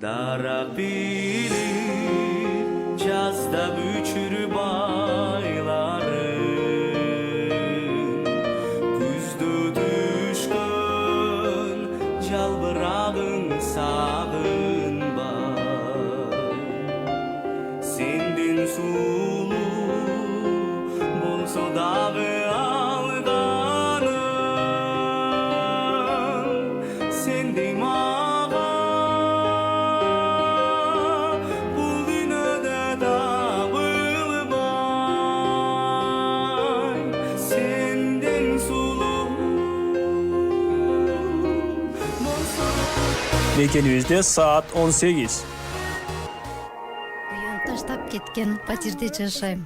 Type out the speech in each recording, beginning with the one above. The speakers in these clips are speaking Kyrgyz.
Dara bilir cazda büçür bayların, Küzdü düşkün calbırağın sağın var. Sendin sulu bolsa dağı alganım, sendin mağa bul dünyada tabılmay. Sendin sulu bolsa. Мекенибизде saat 18. Уян таштап кеткен патирде жашайм.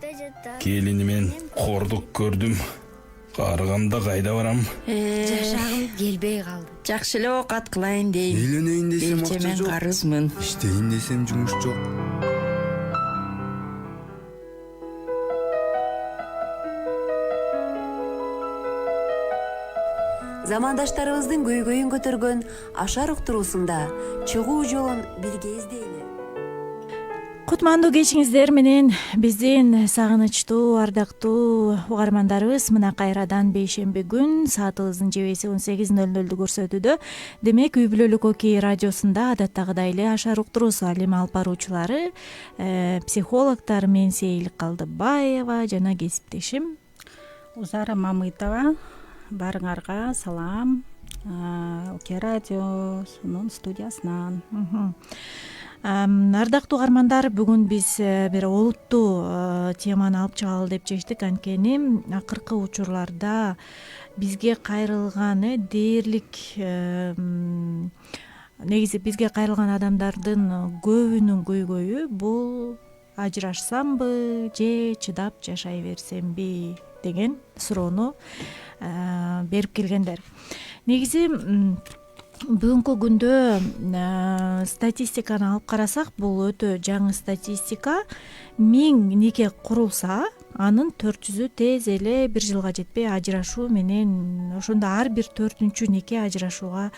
Келинимен кордук көрдүм. Карыганда кайда барам? Жашагым келбей калды. Жакшы эле оокат кылайын дейм. Үйлөнөйүн десем акча Мен жок. карызмын. Иштейин десем жумуш жок. Замандаштарыбыздын көйгөйүн көтөргөн ашар уктуруусунда чыгуу жолун бирге издейли. Кутмандуу кечиңиздер менен биздин сагынычтуу ардактуу угармандарыбыз мына кайрадан бейшемби күн саатыбыздын жебеси 18:00 көрсөтүүдө. Демек үй бүлөлүк окей радиосунда адаттагыдай эле ашар уктуруусу алим алып баруучулары психологдор мен Сейил Калдыбаева жана кесиптешим Узара Мамытова. Баарыңарга салам. Окей радиосунун студиясынан. Ардактуу угармандар, бүгүн биз бир олуттуу теманы алып чыгалы деп чечтик. Анткени акыркы учурларда бизге кайрылган дээрлик, негизи бизге кайрылган адамдардын көбүнүн көйгөйү бул ажырашсамбы же чыдап жашай берсемби деген суроону берип келгендер. Негизи бүгүнкү күндө статистиканы алып карасак, бул өтө жаңы статистика. 1000 нике курулса, анын 400-ü тез эле 1 жылга жетпей ажырашуу менен, ошондо ар бир 4-үнчү нике ажырашууга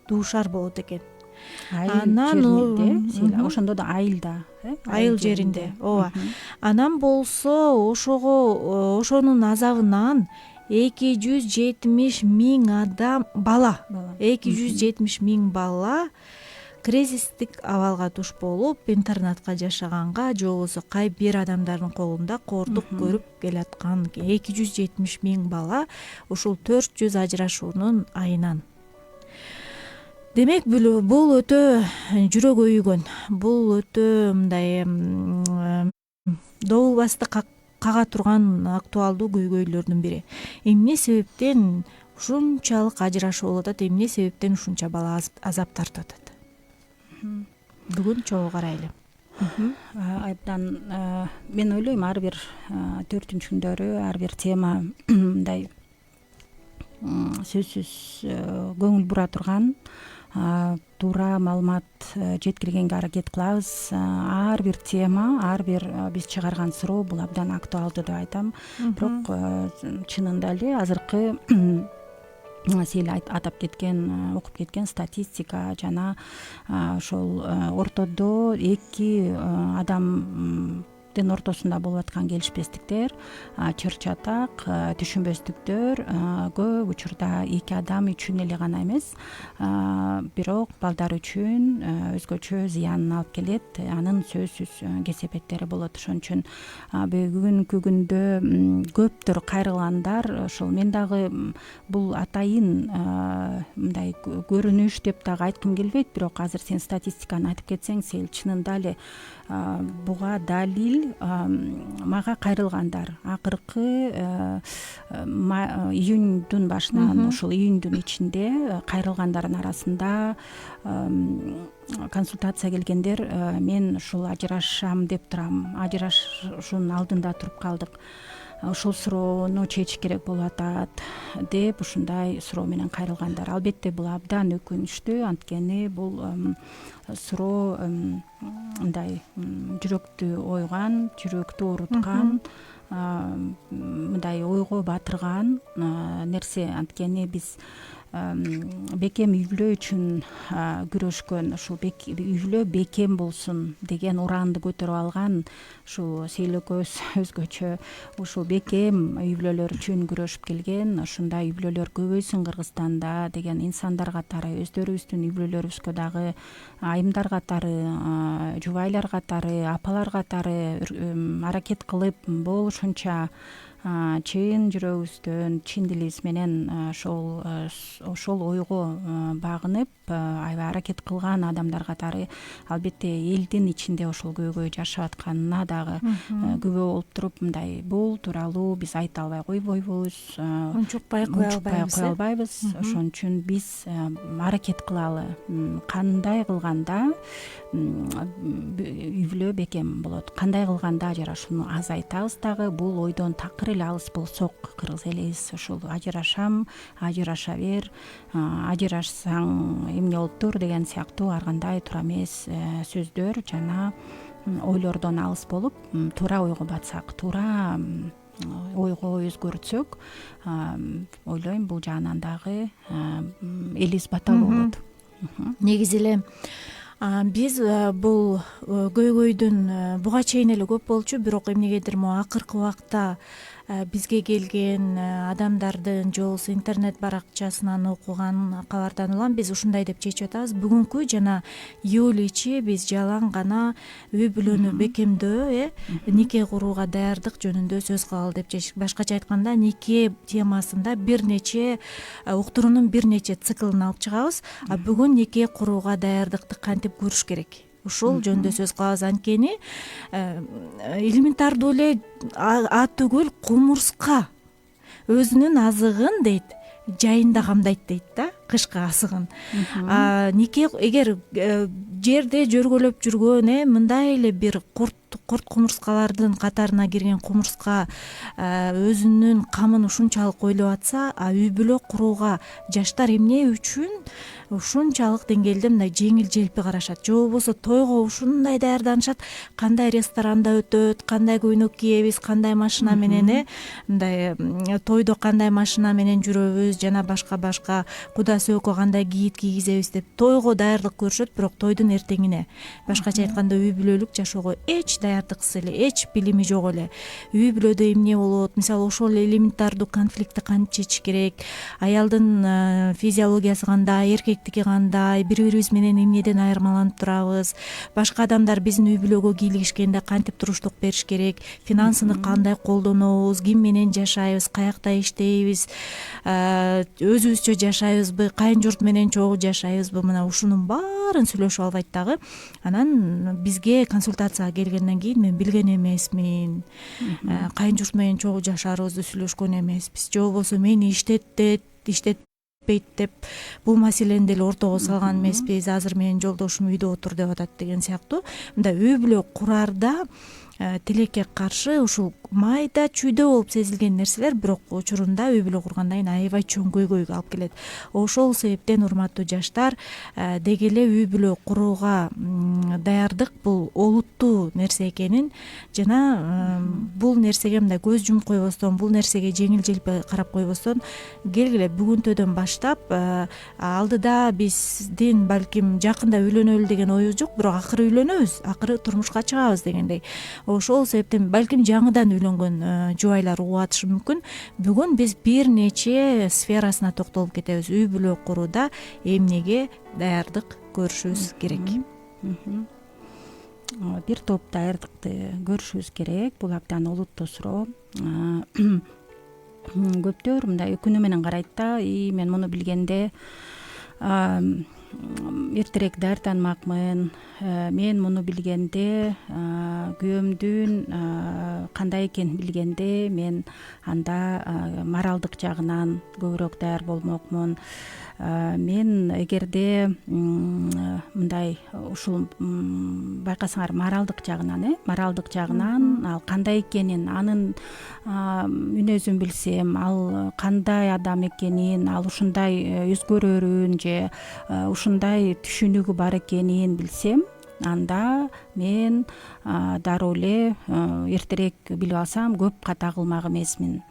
дуушар болот экен. Ошондо да айылда, айыл жеринде, ооба. Анан болсо ошонун азабынан 270 000 адам бала 270 000 бала кризистик абалга туш болуп, интернатка жашаганга же болбосо кайбир адамдардын колунда кордук көрүп келаткан 270 000 бала ушул 400 ажырашуунун айынан. Демек бул өтө жүрөк өйгөн, бул өтө мындай добулбасты кага турган актуалдуу көйгөйлөрдүн бири. Эмне себептен ушунчалык ажырашуу болуп атат, эмне себептен ушунча бала азап тартып атат? Бүгүн чогуу карайлы. Абдан мен ойлойм, ар бир 4-үнчү күндөрү ар бир тема мындай сөзсүз көңүл бура турган, туура маалымат жеткиргенге аракет кылабыз. Ар бир тема, ар бир биз чыгарган суроо бул абдан актуалдуу деп айтам. Бирок чынында эле азыркы Сейил атап кеткен, окуп кеткен статистика жана ошол ортодо эки адамдын ортосунда болуп аткан келишпестиктер, чыр-чатак, түшүнбөстүктөр көп учурда эки адам үчүн эле гана эмес, бирок балдар үчүн өзгөчө зыянын алып келет. Анын сөзсүз кесепеттери болот. Ошон үчүн бүгүнкү күндө көптөр кайрылгандар. Ошол мен дагы бул атайын мындай көрүнүш деп дагы айткым келбейт, бирок азыр сен статистиканы айтып кетсең, Сейил, чынында эле буга далил мага кайрылгандар. Акыркы июньдун башынан, ушул июньдун ичинде кайрылгандардын арасында консультация келгендер, мен ушул ажырашам деп турам, ажырашуунун алдында туруп калдык, ушул суроону чечиш керек болуп атат деп ушундай суроо менен кайрылгандар. Албетте бул абдан өкүнүчтүү, анткени бул суроо мындай жүрөктү ойган, жүрөктү ооруткан, мындай ойго батырган нерсе. Анткени биз бекем үй бүлө үчүн күрөшкөн, ушул үй бүлө бекем болсун деген ураанды көтөрүп алган ушул сейлөкөбүз өзгөчө ушул бекем үй бүлөлөр үчүн күрөшүп келген. Ушундай үй бүлөлөр көбөйсүн Кыргызстанда деген инсандар катары, өздөрүбүздүн үй бүлөлөрүбүзгө дагы айымдар катары, жубайлар катары, апалар катары аракет кылып болушунча чын жүрөгүбүздөн, чын дилибиз менен ошол ойго багынып аябай аракет кылган адамдар катары албетте элдин ичинде ошол көйгөй жашап атканына дагы күбө болуп туруп, мындай бул тууралуу биз айта албай койбойбуз, унчукпай кое албайбыз. Ошон үчүн биз аракет кылалы, кандай кылганда үй бүлө бекем болот, кандай кылганда ажырашууну азайтабыз дагы. Бул ойдон такыр эле алыс болсок, кыргыз элибиз ушул ажырашам, ажыраша бер, ажырашсаң эмне болуптур деген сыяктуу ар кандай туура эмес сөздөр жана ойлордон алыс болуп, туура ойго батсак, туура ойго өзгөртсөк, ойлойм бул жагынан дагы элибиз баталуу болот. Негизи эле биз бул көйгөйдүн буга чейин эле көп болчу, бирок эмнегедир могу акыркы убакта бизге келген адамдардын же болбосо интернет баракчасынан окуган кабардан улам биз ушундай деп чечип атабыз: бүгүнкү жана июль ичи биз жалаң гана үй бүлөнү бекемдөө, нике курууга даярдык жөнүндө сөз кылалы деп чечтик. Башкача айтканда, нике темасында бир нече уктуруунун бир нече циклын алып чыгабыз. Бүгүн нике курууга даярдыкты кантип көрүш керек, ушул жөнүндө сөз кылабыз. Анткени элементардуу эле ат түгүл, кумурска өзүнүн азыгын дейт жайында камдайт дейт да, кышкы асыгын. Нике эгер жерде жөргөлөп жүргөн мындай эле бир курт кумурскалардын катарына кирген кумурска өзүнүн камын ушунчалык ойлоп атса, үй бүлө курууга жаштар эмне үчүн ушунчалык деңгээлде мындай жеңил желпи карашат, же болбосо тойго ушундай даярданышат, кандай ресторанда өтөт, кандай көйнөк кийебиз, кандай машина менен мындай тойдо кандай машина менен жүрөбүз, жана башка куда сөккө кандай кийит кийгизебиз деп тойго даярдык көрүшөт. Бирок тойдун эртеңине, башкача айтканда, үй бүлөлүк жашоого эч даярдыксыз эле, эч билими жок эле, үй бүлөдө эмне болот, мисалы ошол элементардуу конфликтти кантип чечиш керек, аялдын физиологиясы кандай, эркектики кандай, бири бирибиз менен эмнеден айырмаланып турабыз, башка адамдар биздин үй бүлөгө кийлигишкенде кантип туруштук бериш керек, финансыны кандай колдонобуз, ким менен жашайбыз, каякта иштейбиз, өзүбүзчө жашайбызбы, кайын журт менен чогуу жашайбызбы, мына ушунун баарын сүйлөшүп албайт дагы. Анан бизге консультацияга келгенден кийин мен билген эмесмин, кайын журт менен чогуу жашаарыбызды сүйлөшкөн эмеспиз, же болбосо мени иштетпейт деп бул маселени деле ортого салган эмеспиз, азыр менин жолдошум үйдө отур деп атат деген сыяктуу. Мындай үй бүлө курарда тилекке каршы ушул майда чүйдө болуп сезилген нерселер бирок учурунда үй бүлө кургандан кийин аябай чоң көйгөйгө алып келет. Ошол себептен, урматтуу жаштар, деги эле үй бүлө курууга даярдык бул олуттуу нерсе экенин жана бул нерсеге мындай көз жумуп койбостон, бул нерсеге жеңил желпи карап койбостон, келгиле бүгүнтөдөн баштап, алдыда биздин балким жакында үйлөнөлү деген оюбуз жок, бирок акыры үйлөнөбүз, акыры турмушка чыгабыз дегендей. Ошол себептен балким жаңыдан үйлөнгөн жубайлар угуп атышы мүмкүн. Бүгүн биз бир нече сферасына токтолуп кетебиз. Үй бүлө курууда эмнеге даярдык көрүшүбүз керек? Бир топ даярдыкты көрүшүбүз керек. Бул абдан олуттуу суроо. Көптөр мындай өкүнүү менен карайт да, мен муну билгенде эртерээк даярданмакмын, мен муну билгенде, күйөөмдүн кандай экенин билгенде мен анда моралдык жагынан көбүрөөк даяр болмокмун. Мен эгерде мындай ушул байкасаңар моралдык жагынан ал кандай экенин, анын мүнөзүн билсем, ал кандай адам экенин, ал ушундай өзгөрөрүн же ушундай түшүнүгү бар экенин билсем, анда мен дароо эле эртерээк билип алсам көп ката кылмак эмесмин.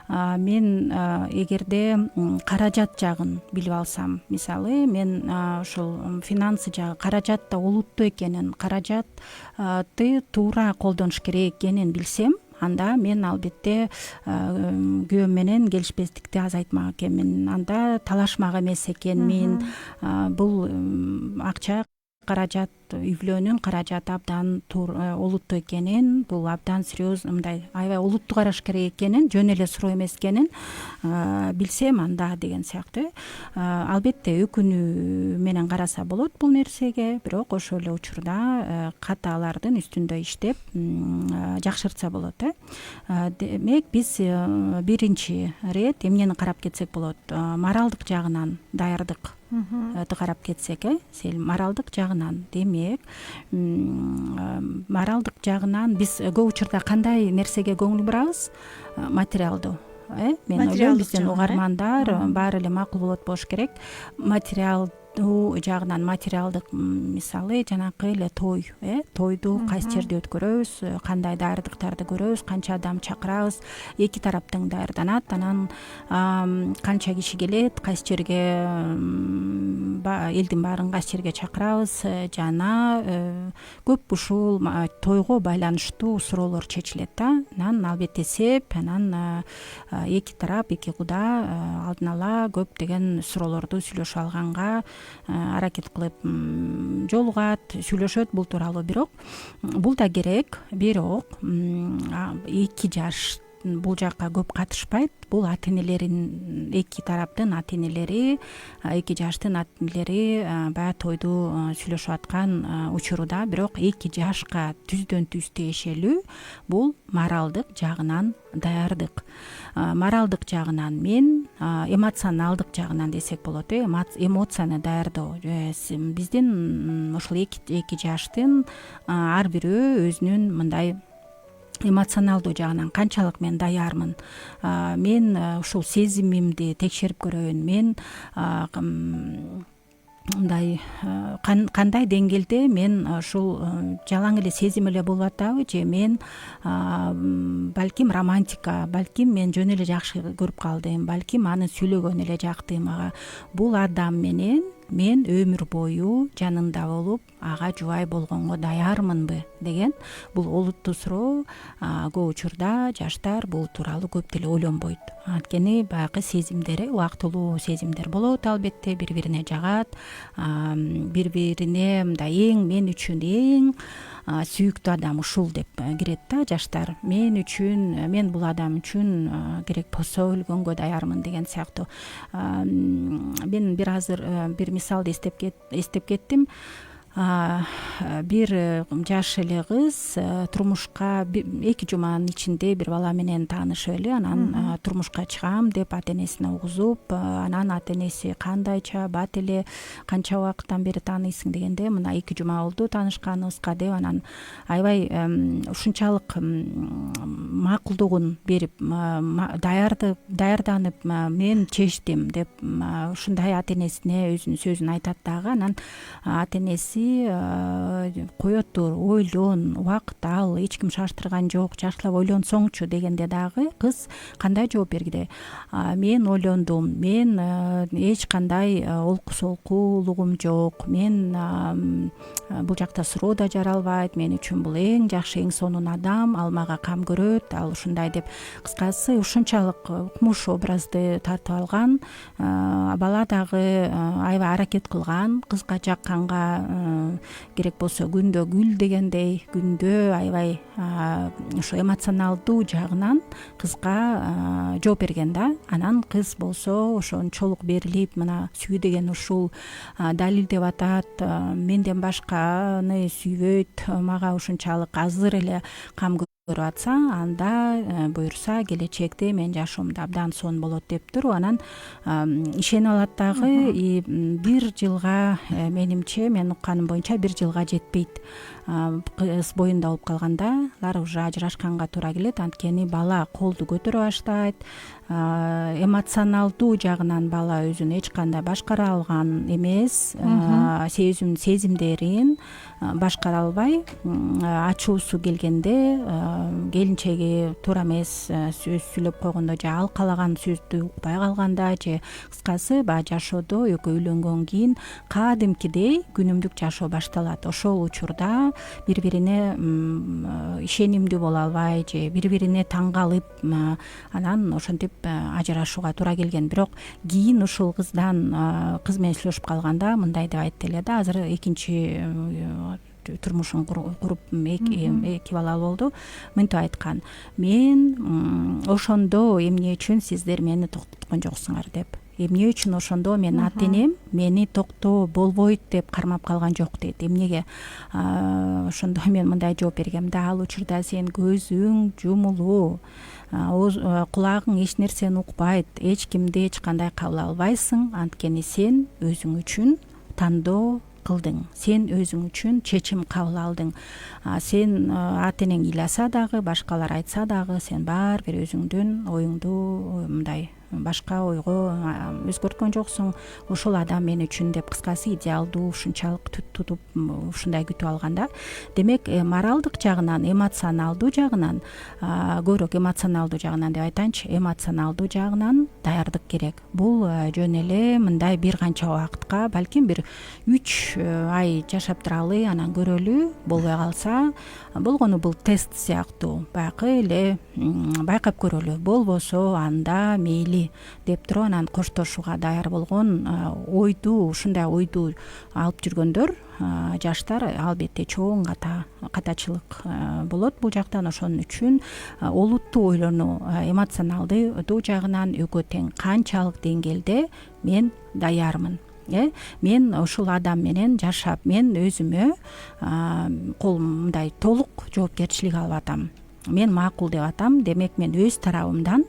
Мен эгерде каражат жагын билип алсам, мисалы мен ушул финансы жагы, каражат да олуттуу экенин, каражатты туура колдонуш керек экенин билсем, анда мен албетте күйөөм менен келишпестикти азайтмак экенмин, анда талашмак эмес экенмин. Бул акча, каражат, үй бүлөнүн каражаты абдан олуттуу экенин, бул абдан серьезный, мындай аябай олуттуу караш керек экенин, жөн эле суроо эмес экенин билсем, анда деген сыяктуу. Албетте өкүнүү менен караса болот бул нерсеге, бирок ошол эле учурда каталардын үстүндө иштеп жакшыртса болот. Демек биз биринчи ирет эмнени карап кетсек болот? Моралдык жагынан даярдык карап кетсек, моралдык жагынан. Демек, моралдык жагынан биз көп учурда кандай нерсеге көңүл бурабыз? Материалдуу. Мен ойлойм, биздин угармандар баары эле макул болот болуш керек. Материалдуу жагынан, материалдык, мисалы жанакы эле тойду кайсы жерде өткөрөбүз, кандай даярдыктарды көрөбүз, канча адам чакырабыз, эки тараптың даярданат, анан канча киши келет, кайсы жерге, элдин баарын кайсы жерге чакырабыз, жана көп ушул тойго байланыштуу суроолор чечилет да. Анан албетте сеп, анан эки тарап, эки куда алдын ала көптөгөн суроолорду сүйлөшүп алганга аракет кылып жолугат, сүйлөшөт бул тууралуу. Бирок бул да керек, бирок эки жаш бул жакка көп катышпайт. Бул ата-энелерин, эки тараптын ата-энелери, эки жаштын ата-энелери баягы тойду сүйлөшүп аткан учурда, бирок эки жашка түздөн түз тиешелүү бул моралдык жагынан даярдык. Моралдык жагынан мен, эмоционалдык жагынан десек болот, эмоцияны даярдоо. Биздин ушул эки жаштын ар бирөө өзүнүн мындай эмоционалдуу жагынан канчалык мен даярмын, мен ушул сезимимди текшерип көрөйүн, мен мындай кандай деңгээлде мен ушул жалаң эле сезим эле болуп атабы, же мен балким романтика, балким мен жөн эле жакшы көрүп калдым, балким аны сүйлөгөн эле жакты мага. Бул адам менен мен өмүр бою жанында болуп, ага жубай болгонго даярмынбы деген бул олуттуу суроо. Көп учурда жаштар бул тууралуу көп деле ойлонбойт. Анткени баягы сезимдери, убактылуу сезимдер болот, албетте бири бирине жагат, бири бирине мындай мен үчүн эң сүйүктүү адам ушул деп кирет да жаштар. Мен үчүн, мен бул адам үчүн керек болсо өлгөнгө даярмын деген сыяктуу. Мен бир азыр бир мисалды эстеп кеттим. Бир жаш эле кыз турмушка 2 жуманын ичинде бир бала менен таанышып эле, анан турмушка чыгам деп ата-энесине угузуп, анан ата-энеси кандайча бат эле канча убакыттан бери тааныйсың дегенде, мына 2 жума болду таанышканыбызга деп, анан аябай ушунчалык макулдугун берип, даярданып мен чечтим деп ушундай ата-энесине өзүнүн сөзүн айтат дагы. Анан ата-энеси коет тур, ойлон, убакыт ал, эч ким шаштырган жок, жакшылап ойлонсоңчу дегенде дагы кыз кандай жооп бергиде? Мен ойлондум, мен эч кандай олку солкулугум жок, мен бул жакта суроо да жаралбайт, мен үчүн бул эң жакшы, эң сонун адам, ал мага кам көрөт, ал ушундай деп. Кыскасы ушунчалык укмуш образды тартып алган, бала дагы аябай аракет кылган, кызга жакканга керек болсо күндө гүл дегендей, күндө аябай ошо эмоционалдуу жагынан кызга жооп берген да. Анан кыз болсо ошончолук берилип, мына сүй деген ушул далилдеп атат, менден башканы сүйбөйт, мага ушунчалык азыр эле кам көрүп атса, анда буюрса келечекте менин жашоомдо абдан сонун болот дептир. Анан ишенип алат дагы, бир жылга, менимче, мен укканым боюнча 1 жылга жетпейт. Кыз боюнда болуп калганда алар уже ажырашканга туура келет. Анткени бала колду көтөрө баштайт, эмоционалдуу жагынан бала өзүн эч кандай башкара алган эмес, сезимдерин башкара албай, ачуусу келгенде келинчеги туура эмес сөз сүйлөп койгондо же ал каалаган сөздү укпай калганда, же кыскасы баягы жашоодо экөө үйлөнгөндөн кийин кадимкидей күнүмдүк жашоо башталат. Ошол учурда бири бирине ишенимдүү боло албай, же бири бирине таң калып, анан ошентип ажырашууга туура келген. Бирок кийин ушул кыз менен сүйлөшүп калганда мындай деп айтты эле да, азыр экинчи турмушун куруп эки балалуу болду. Мынтип айткан: мен ошондо эмне үчүн сиздер мени токтоткон жоксуңар деп. Эмне үчүн ошондо менин ата энем мени токтоо болбойт деп кармап калган жок дейт. Эмнеге? Ошондо мен мындай жооп бергем да: ал учурда сен көзүң жумулуу, кулагың эч нерсени укпайт, эч кимди эч кандай кабыл албайсың. Анткени сен өзүң үчүн тандоо кылдың, сен өзүң үчүн чечим кабыл алдың. Сен ата энең ыйласа дагы, башкалар айтса дагы, сен баары бир өзүңдүн оюңду мындай башка ойго өзгөрткөн жоксуң. Ошол адам мен үчүн деп, кыскасы идеалдуу ушунчалык тутуп ушундай күтүп алганда. Демек, моралдык жагынан, эмоционалдуу жагынан, көбүрөөк эмоционалдуу жагынан деп айтайынчы, эмоционалдуу жагынан даярдык керек. Бул жөн эле мындай бир канча убакытка, балким бир 3 ай жашап туралы, анан көрөлү, болбой калса, болгону бул тест сыяктуу, баягы эле байкап көрөлү. Болбосо анда мейли деп туруп анан коштошууга даяр болгон ушундай ойду алып жүргөндөр, жаштар, албетте чоң катачылык болот бул жактан. Ошон үчүн олуттуу ойлонуу, эмоционалдуу жагынан экөө тең канчалык деңгээлде мен даярмын, мен ушул адам менен жашап, мен өзүмө мындай толук жоопкерчилик алып атам, мен макул деп атам. Демек, мен өз тарабымдан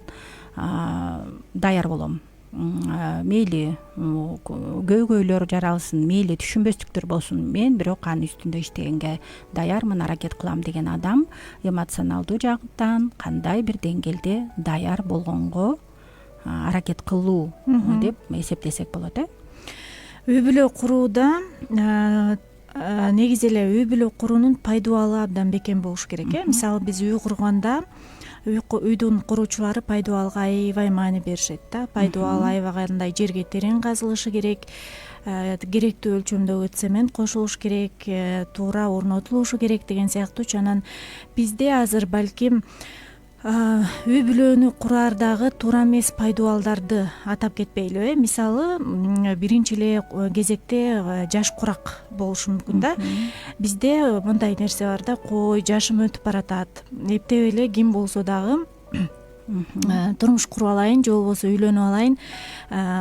даяр болом. Мейли көйгөйлөр жаралсын, мейли түшүнбөстүктөр болсун, мен бирок анын үстүндө иштегенге даярмын, аракет кылам деген адам эмоционалдуу жактан кандай бир деңгээлде даяр болгонго аракет кылуу деп эсептесек болот. Үй бүлө курууда негизи эле үй бүлө куруунун пайдубалы абдан бекем болуш керек. Мисалы, биз үй курганда үйдүн куруучулары пайдубалга аябай маани беришет да. Пайдубал аябагандай жерге терең казылышы керек, керектүү өлчөмдөгү цемент кошулуш керек, туура орнотулушу керек деген сыяктуу. Анан бизде азыр балким үй бүлөнү курардагы туура эмес пайдубалдарды атап кетпейлү. Мисалы, биринчи эле кезекте жаш курак болушу мүмкүн да. Бизде мындай нерсе бар да: кой, жашым өтүп баратат, эптеп эле ким болсо дагы турмуш куруп алайын, же болбосо үйлөнүп алайын,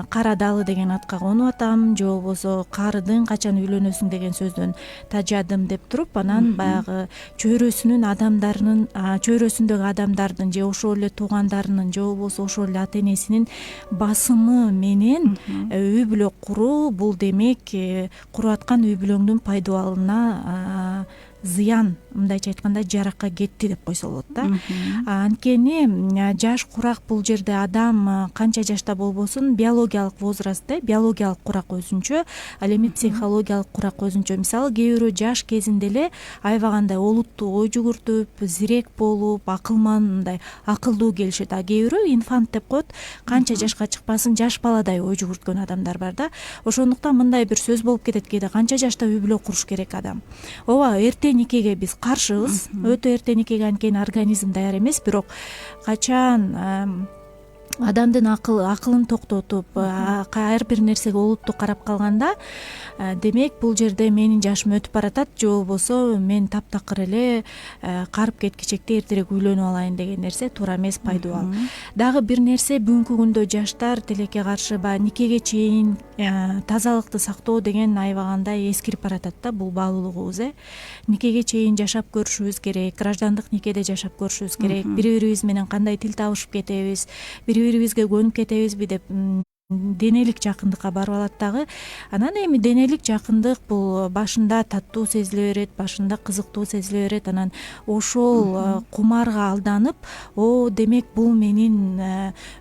кара далы деген атка конуп атам, же болбосо карыдын качан үйлөнөсүң деген сөздөн тажадым деп туруп, анан баягы чөйрөсүндөгү адамдардын же ошол эле туугандарынын же болбосо ошол эле ата энесинин басымы менен үй бүлө куруу, бул демек куруп аткан үй бүлөңдүн пайдубалына зыян, мындайча айтканда, жаракка кетти деп койсо болот да. Анткени жаш курак бул жерде адам канча жашта болбосун, биологиялык возрастта, биологиялык курак өзүнчө, ал эми психологиялык курак өзүнчө. Мисалы, кээ бирөө жаш кезинде эле аябагандай олуттуу ой жүгүртүп, зирек болуп, акылман, мындай акылдуу келишет. А кээ бирөө инфант деп коет, канча жашка чыкпасын, жаш баладай ой жүгүрткөн адамдар бар да. Ошондуктан мындай бир сөз болуп кетет кээде: канча жашта үй бүлө куруш керек адам? Ооба, эрте никеге биз каршыбыз. Өтө эрте никеге, анткени организм даяр эмес. Бирок качан адамдын акылын токтотуп ар бир нерсеге олуттуу карап калганда демек бул жерде менин жашым өтүп баратат же болбосо мен таптакыр эле карып кеткичекте эртерээк үйлөнүп алайын деген нерсе туура эмес, пайдубал. Дагы бир нерсе, бүгүнкү күндө жаштар тилекке каршы баягы никеге чейин тазалыкты сактоо деген аябагандай эскирип баратат да, бул баалуулугубуз. Никеге чейин жашап көрүшүбүз керек, граждандык никеде жашап көрүшүбүз керек, бири бирибиз менен кандай тил табышып кетебиз, бири бирибизге көнүп кетебизби деп денелик жакындыкка барып алат дагы. Анан эми денелик жакындык бул башында таттуу сезиле берет, башында кызыктуу сезиле берет. Анан ошол кумарга алданып, демек бул менин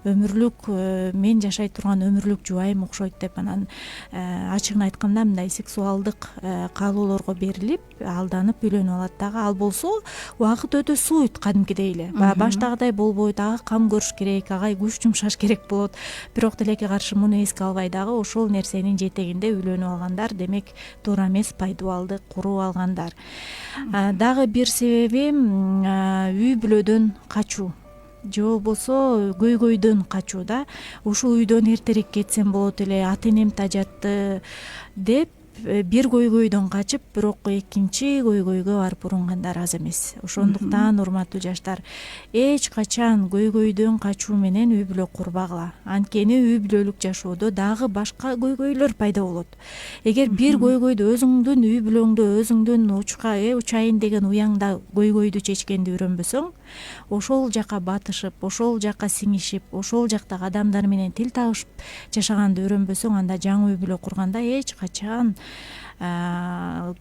өмүрлүк, мен жашай турган өмүрлүк жубайым окшойт деп анан ачыгын айтканда мындай сексуалдык каалоолорго берилип, алданып үйлөнүп алат дагы. Ал болсо убакыт өтө сууйт кадимкидей эле. Баягы баштагыдай болбойт, ага кам көрүш керек, ага күч жумшаш керек болот. Бирок тилекке муну эске албай дагы ошол нерсенин жетегинде үйлөнүп алгандар демек туура эмес пайдубалды куруп алгандар. Дагы бир себеби үй бүлөдөн качуу же болбосо көйгөйдөн качуу да. Ушул үйдөн эртерээк кетсем болот эле, ата энем тажатты деп бир көйгөйдөн качып, бирок экинчи көйгөйгө барып урунгандар аз эмес. Ошондуктан урматтуу жаштар, эч качан көйгөйдөн качуу менен үй бүлө курбагыла. Анткени үй бүлөлүк жашоодо дагы башка көйгөйлөр пайда болот. Эгер бир көйгөйдү өзүңдүн үй бүлөңдө, өзүңдүн учайын деген уяңда көйгөйдү чечкенди үйрөнбөсөң, ошол жака батышып, ошол жака сиңишип, ошол жактагы адамдар менен тил табышып жашаганды үйрөнбөсөң, анда жаңы үй бүлө курганда эч качан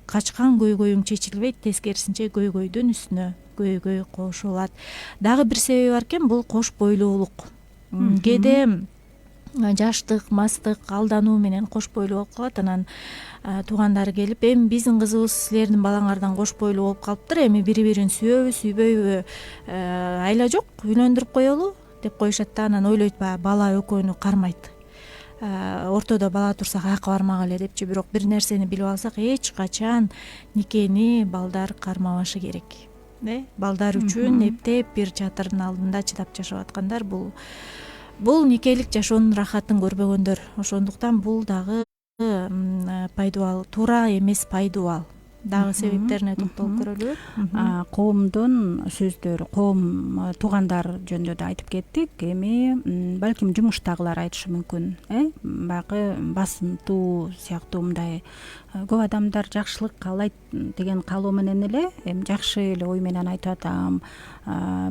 качкан көйгөйүң чечилбейт, тескерисинче көйгөйдүн үстүнө көйгөй кошулат. Дагы бир себеби бар экен, бул кош бойлуулук. Кээде жаштык, мастык, алдануу менен кош бойлуу болуп калат. Анан туугандары келип, эми биздин кызыбыз силердин балаңардан кош бойлуу болуп калыптыр, эми бири бирин сүйөбү, сүйбөйбү, айла жок, үйлөндүрүп коелу деп коюшат да. Анан ойлойт, баягы бала экөөнү кармайт, ортодо бала турса каяка бармак эле депчи. Бирок бир нерсени билип алсак, эч качан никени балдар кармабашы керек. Балдар үчүн эптеп бир чатырдын алдында чыдап жашап аткандар, бул никелик жашоонун рахатын көрбөгөндөр. Ошондуктан бул дагы пайдубал, туура эмес пайдубал. Дагы себептерине токтолуп көрөлүбү? Коомдун сөздөрү, коом туугандар жөнүндө да айтып кеттик. Эми балким жумуштагылар айтышы мүмкүн. Баягы басынтуу сыяктуу мындай көп адамдар жакшылык каалайт деген каалоо менен эле, эми жакшы эле ой менен айтып атам,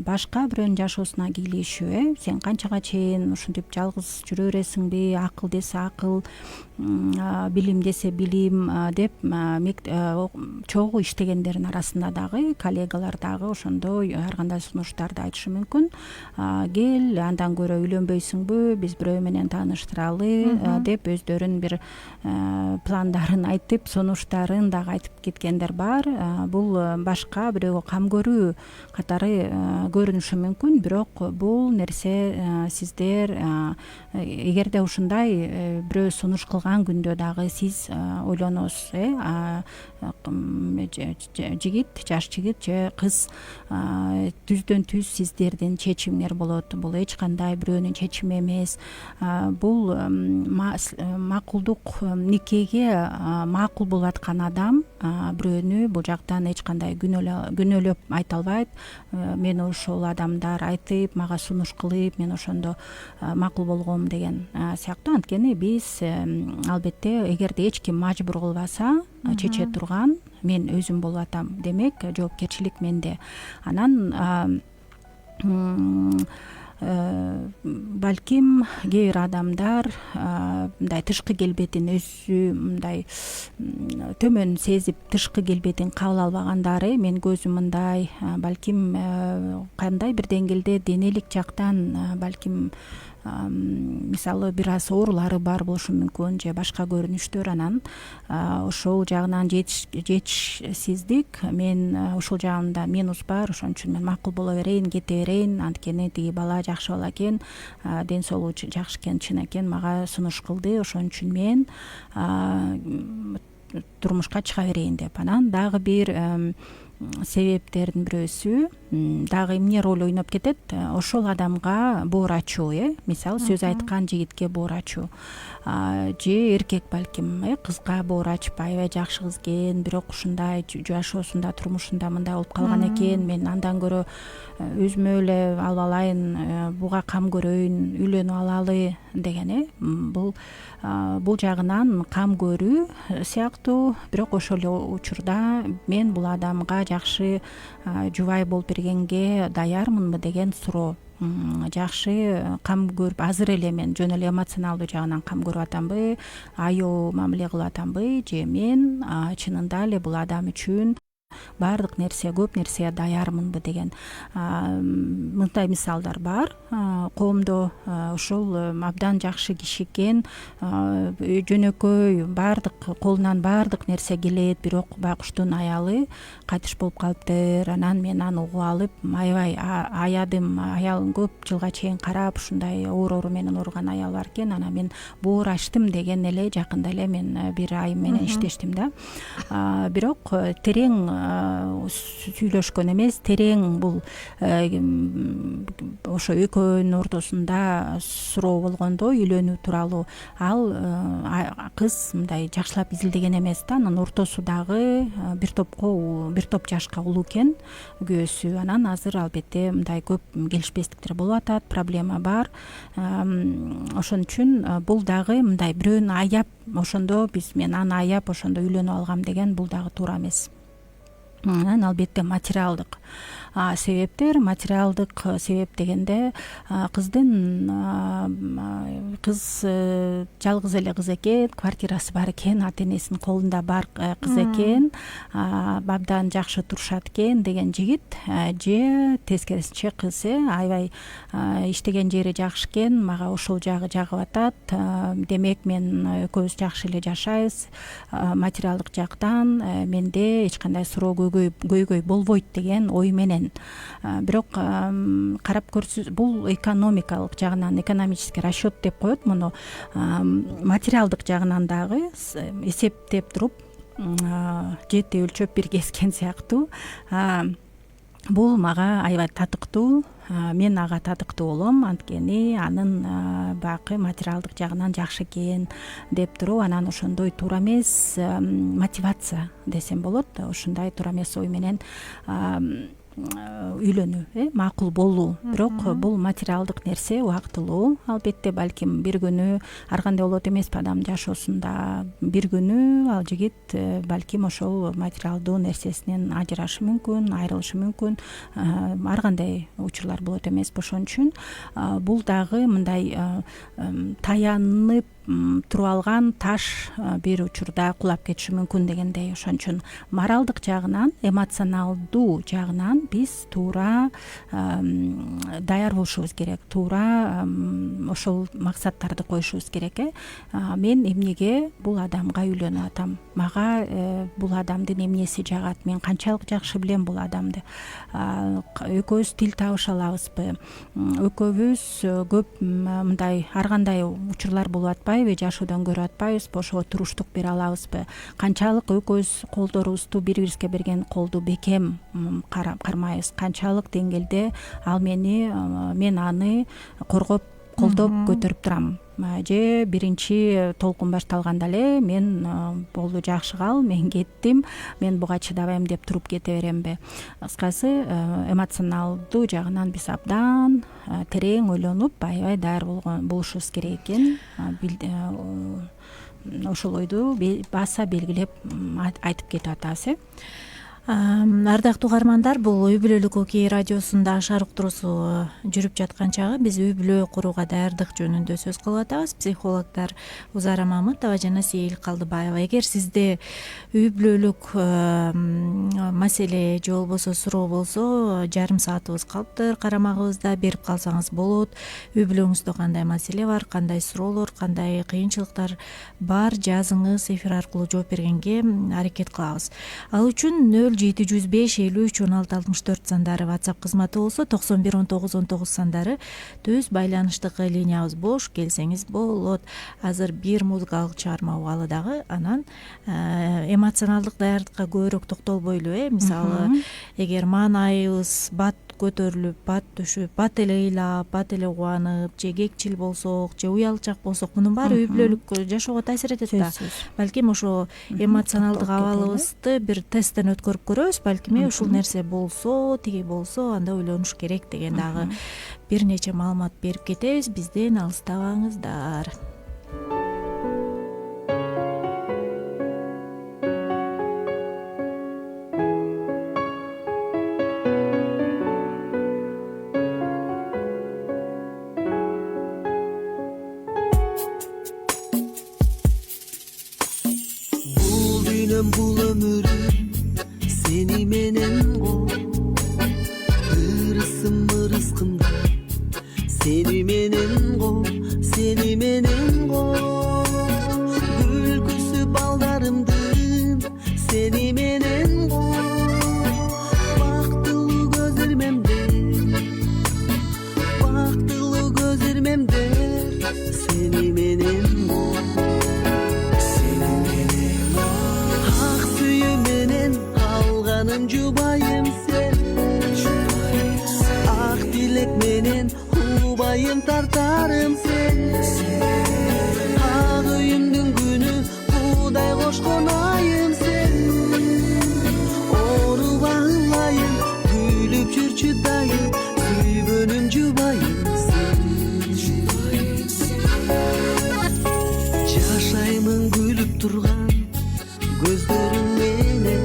башка бирөөнүн жашоосуна кийлешүү, сен канчага чейин ушинтип жалгыз жүрө бересиңби, акыл десе акыл, билим десе билим деп чогуу иштегендердин арасында дагы коллегалар дагы ошондой ар кандай сунуштарды айтышы мүмкүн. Кел, андан көрө үйлөнбөйсүңбү, биз бирөө менен тааныштыралы деп өздөрүнүн бир пландарын айтып, сунуштарын дагы айтып кеткендер бар. Бул башка бирөөгө кам көрүү катары көрүнүшү мүмкүн, бирок бул нерсе сиздер эгерде ушундай бирөө сунуш кылган күндө дагы сиз ойлоносуз, жигит, жаш жигит же кыз түздөн түз сиздердин чечимиңер болот. Бул эч кандай бирөөнүн чечими эмес. Бул макулдук, никеге макул болуп аткан адам бирөөнү бул жактан эч кандай күнөөлөп айта албайт. Мен ошол адамдар айтып, мага сунуш кылып, мен ошондо макул болгом деген сыяктуу. Анткени биз албетте эгерде эч ким мажбур кылбаса, чече турган мен өзүм болуп атам, демек жоопкерчилик менде. Анан балким кээ бир адамдар мындай тышкы келбетин өзү мындай төмөн сезип, тышкы келбетин кабыл албагандары, мен көзүм мындай, балким кандай бир деңгээлде денелик жактан балким мисалы бир аз оорулары бар болушу мүмкүн, же башка көрүнүштөр. Анан ошол жагынан жетишсиздик, мен ошол жагында минус бар, ошон үчүн мен макул боло берейин, кете берейин, анткени тиги бала жакшы бала экен, ден соолугу жакшы экен, чын экен, мага сунуш кылды, ошон үчүн мен турмушка чыга берейин деп. Анан дагы бир себептердин бирөөсү дагы эмне роль ойноп кетет, ошол адамга боор ачуу, мисалы сөз айткан жигитке боор ачуу же эркек балким кызга боор ачып, аябай жакшы кыз экен, бирок ушундай жашоосунда турмушунда мындай болуп калган экен, мен андан көрө өзүмө эле алып алайын, буга кам көрөйүн, үйлөнүп алалы деген бул жагынан кам көрүү сыяктуу. Бирок ошол эле учурда мен бул адамга жакшы жубай болуп бергенге даярмынбы деген суроо. Жакшы кам көрүп, азыр эле мен жөн эле эмоционалдуу жагынан кам көрүп атамбы, аяоо мамиле кылып атамбы, же мен чынында эле бул адам үчүн баардык нерсе, көп нерсеге даярмынбы деген мындай мисалдар бар. Коомдо ошол абдан жакшы киши экен, жөнөкөй, баардык колунан баардык нерсе келет, бирок байкуштун аялы кайтыш болуп калыптыр. Анан мен аны угуп алып, аябай аядым. Аялын көп жылга чейин карап, ушундай оору менен ооруган аял бар экен. Анан мен боор ачтым деген эле жакында эле мен бир айым менен иштештим да. Бирок терең сүйлөшкөн эмес, терең бул ошо экөөнүн ортосунда суроо болгондо үйлөнүү тууралуу, ал кыз мындай жакшылап изилдеген эмес да. Анын ортосу дагы бир топ жашка улуу экен күйөөсү. Анан азыр албетте мындай көп келишпестиктер болуп атат, проблема бар. Ошон үчүн бул дагы мындай бирөөнү аяп, ошондо мен аны аяп ошондо үйлөнүп алгам деген бул дагы туура эмес. Анан албетте материалдык себептер. Материалдык себеп дегенде кыз жалгыз эле кыз экен, квартирасы бар экен, ата энесинин колунда бар кыз экен, абдан жакшы турушат экен деген жигит, же тескерисинче кыз аябай иштеген жери жакшы экен, мага ошол жагы жагып атат, демек мен экөөбүз жакшы эле жашайбыз, материалдык жактан менде эч кандай суроо көйгөй болбойт деген ой менен. Бирок карап көрсөз, бул экономикалык жагынан, экономический расчет деп коет муну. Материалдык жагынан дагы эсептеп туруп, жети өлчөп бир кескен сыяктуу. Бул мага аябай татыктуу. Мен ага татыктуу болом, анткени анын бакы материалдык жагынан жакшы экен деп туруп, анан ошондой туура эмес мотивация десем болот, ушундай туура эмес ой менен үйлөнүү макул болуу. Бирок бул материалдык нерсе убактылуу. Албетте балким бир күнү ар кандай болот эмеспи адамдын жашоосунда. Бир күнү ал жигит балким ошол материалдуу нерсесинен ажырашы мүмкүн, айрылышы мүмкүн. Ар кандай учурлар болот эмеспи. Ошон үчүн бул дагы мындай таянып туруп алган таш бир учурда кулап кетиши мүмкүн дегендей. Ошон үчүн моралдык жагынан, эмоционалдуу жагынан биз туура даяр болушубуз керек, туура ошол максаттарды коюшубуз керек. Мен эмнеге бул адамга үйлөнүп атам, мага бул адамдын эмнеси жагат, мен канчалык жакшы билем бул адамды, экөөбүз тил табыша алабызбы, экөөбүз көп мындай ар кандай учурлар болуп атпайбы, жашоодон көрүп атпайбызбы, ошого туруштук бере алабызбы, канчалык экөөбүз колдорубузду бири бирибизге берген колду бекем кармайбыз, канчалык деңгээлде ал мен аны коргоп колдоп көтөрүп турам, же биринчи толкун башталганда эле мен болду жакшы кал, мен кеттим, мен буга чыдабайм деп туруп кете беремби. Кыскасы эмоционалдуу жагынан биз абдан терең ойлонуп, аябай даяр болушубуз керек экен. Ошол ойду баса белгилеп айтып кетип атабыз. Ардактуу угармандар, бул үй бүлөлүк окей радиосунда Ашар уктуруусу жүрүп жаткан чагы биз үй бүлө курууга даярдык жөнүндө сөз кылып атабыз. Психологдор Узара Мамытова жана Сейил Калдыбаева. Эгер сизде үй бүлөлүк маселе же болбосо суроо болсо, жарым саатыбыз калыптыр, карамагыбызда, берип калсаңыз болот. Үй бүлөңүздө кандай маселе бар, кандай суроолор, кандай кыйынчылыктар бар, жазыңыз, эфир аркылуу жооп бергенге аракет кылабыз. Ал үчүн 705-53-16-64 сандары WhatsApp кызматы болсо, 91-19-19 сандары түз байланыштык линиябыз бош, келсеңиз болот. Азыр бир музыкалык чыгарма угалы дагы, анан эмоционалдык даярдыкка көбүрөөк токтолбойлу, мисалы, эгер маанайыбыз бат көтөрүлүп, бат түшүп, бат эле ыйлап, бат эле кубанып, же кекчил болсок, же уялчак болсок, мунун баары үй бүлөлүк жашоого таасир этет да. Балким ошо эмоционалдык абалыбызды бир тесттен өткөрүп көрөбүз, балким ушул нерсе болсо, тиги болсо, анда ойлонуш керек деген дагы бир нече маалымат берип кетебиз. Бизден алыстабаңыздар. Бул өмүрүм сени менен го, ырысым ырыскымда сени менен го, сени менен го, күлкүсү балдарымдын сени менен го, бактылуу көз ирмемде сени менен го. Жубайым сен, ак тилек менен убайым тартарым сен, ак үйүмдүн күнү Кудай кошкон айым сен, оорубагылайым, күлүп жүрчү дайым, сүйгөнүм жубайым сен. Жашаймын күлүп турган көздөрүң менен,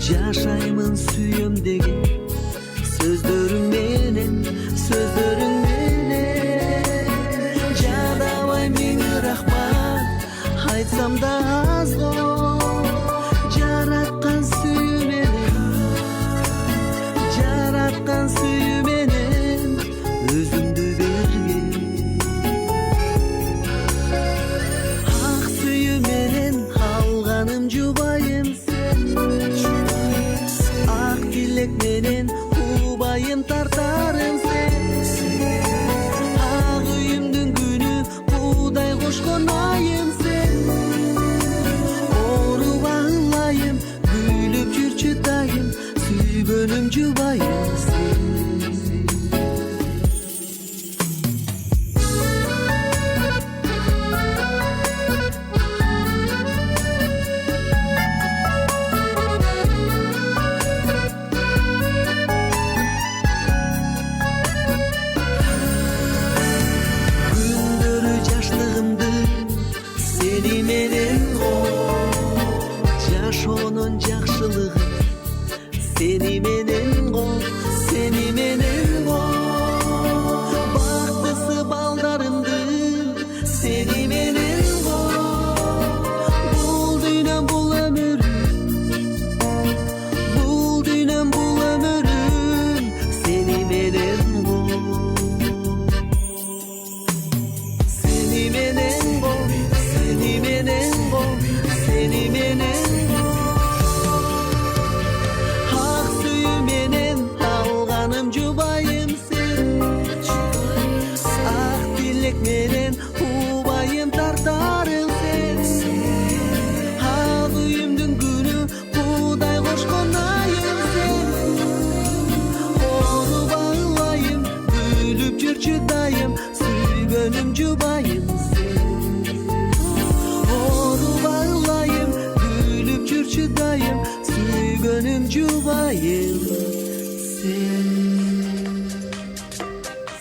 жашаймын сүйөм деген сөздөрүң менен, жадабай миңи рахмат айтсам да аз го, жараткан сүйүү менен өзүмдү берген, ак сүйүү менен алганым жубайым сен, ак тилек менен убайым тартарым сен, ак үйүмдүн күнү Кудай кошкон айым сен, оорубагылайым, күлүп жүрчү дайым, сүйгөнүм жубайым сен. Seni menen go, seni menen go, baktısı baldarımdı, seni menen go, bul dünem bul ömürüm, seni menen go, seni menen go, seni menen go, seni menen go. Jubayım sen, ak dilek menen ubayım tartarım sen, ak uyumdun günü Kuday koşkon ayım sen, onu bağlayım, gülüp жүрчү dayım, süygönüm jubayım sen, onu bağlayım, gülüp жүрчү dayım, süygönüm jubayım sen.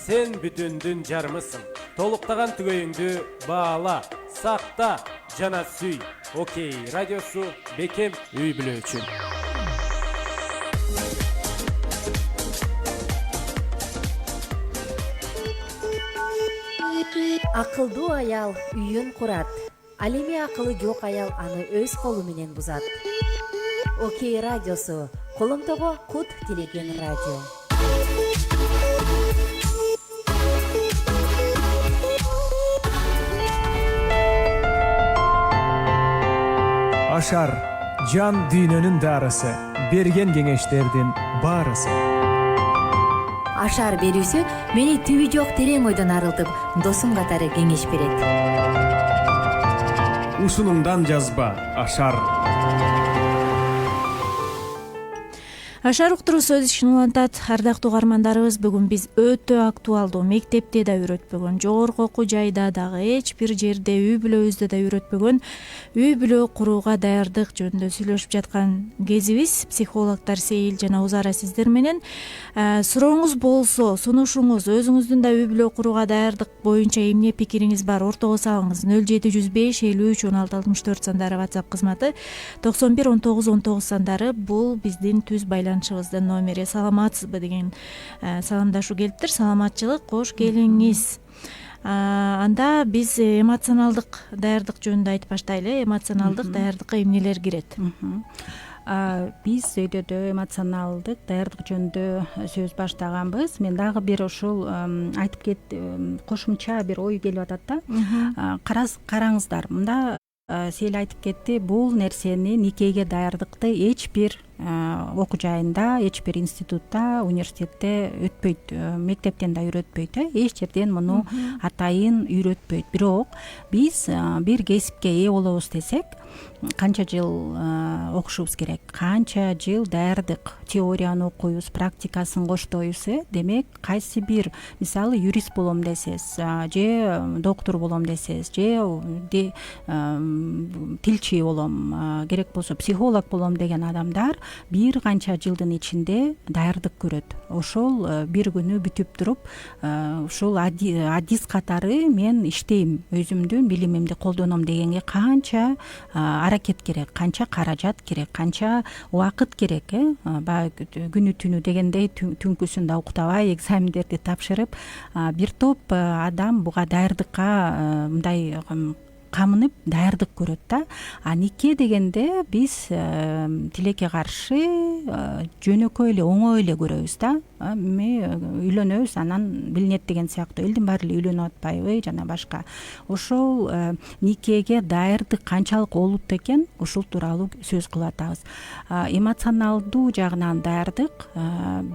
Sen бүтүндүн жармысың. Толуктаган түгөйүңдү баала, сакта жана сүй. Окей, радиосу бекем үй бүлө үчүн. Акылдуу аял үйүн курат. Ал эми акылы жок аял аны өз колу менен бузат. Окей, радиосу коломтого кут тилеген радио. Ашар жан дүйнөнүн дарысы, берген кеңештердин баарысы. Ашар берүүсү мени түбү жок терең ойдон арылтып, досум катары кеңеш берет. Ушунуңдан жазба, Ашар. Ашар уктуруу сөз ишин улантат. Ардактуу угармандарыбыз, бүгүн биз өтө актуалдуу, мектепте да үйрөтпөгөн, жогорку окуу жайда дагы эч бир жерде, үй бүлөбүздө да үйрөтпөгөн үй бүлө курууга даярдык жөнүндө сүйлөшүп жаткан кезибиз. Психологдор Сейил жана Узара сиздер менен. Сурооңуз болсо, сунушуңуз, өзүңүздүн да үй бүлө курууга даярдык боюнча эмне пикириңиз бар, ортого салыңыз. 0705 53 16 64 сандары WhatsApp кызматы, 91 19 19 сандары бул биздин түз байланышыбыздын номери. Саламатсызбы деген саламдашуу келиптир. Саламатчылык, кош келиңиз. Анда биз эмоционалдык даярдык жөнүндө айтып баштайлы. Эмоционалдык даярдыкка эмнелер кирет? Биз өйдөдө эмоционалдык даярдык жөнүндө сөз баштаганбыз. Мен дагы бир ушул айтып кошумча бир ой келип атат да. Караңыздар, мында Сейил айтып кетти, бул нерсени, никеге даярдыкты эч бир окуу жайында, эч бир институтта, университетте өтпөйт, мектептен да үйрөтпөйт, эч жерден муну атайын үйрөтпөйт. Бирок биз бир кесипке ээ болобуз десек, канча жыл окушубуз керек, канча жыл даярдык, теорияны окуйбуз, практикасын коштойбуз. Демек, кайсы бир, мисалы, юрист болом десеңиз, же доктор болом десеңиз, же тилчи болом, керек болсо психолог болом деген адамдар бир канча жылдын ичинде даярдык көрөт. Ошол бир күнү бүтүп туруп, ушул адис катары мен иштейм, өзүмдүн билимимди колдоном дегенге канча аракет керек, канча каражат керек, канча убакыт керек. Баягы күнү түнү дегендей түнкүсүн да уктабай экзамендерди тапшырып, бир топ адам буга даярдыкка мындай камынып даярдык көрөт да. А нике дегенде биз тилекке каршы жөнөкөй эле, оңой эле көрөбүз да. Үйлөнөбүз, анан билинет деген сыяктуу. Элдин баары эле үйлөнүп атпайбы жана башка. Ошол никеге даярдык канчалык болуп экен, ушул тууралуу сөз кылып атабыз. Эмоционалдуу жагынан даярдык,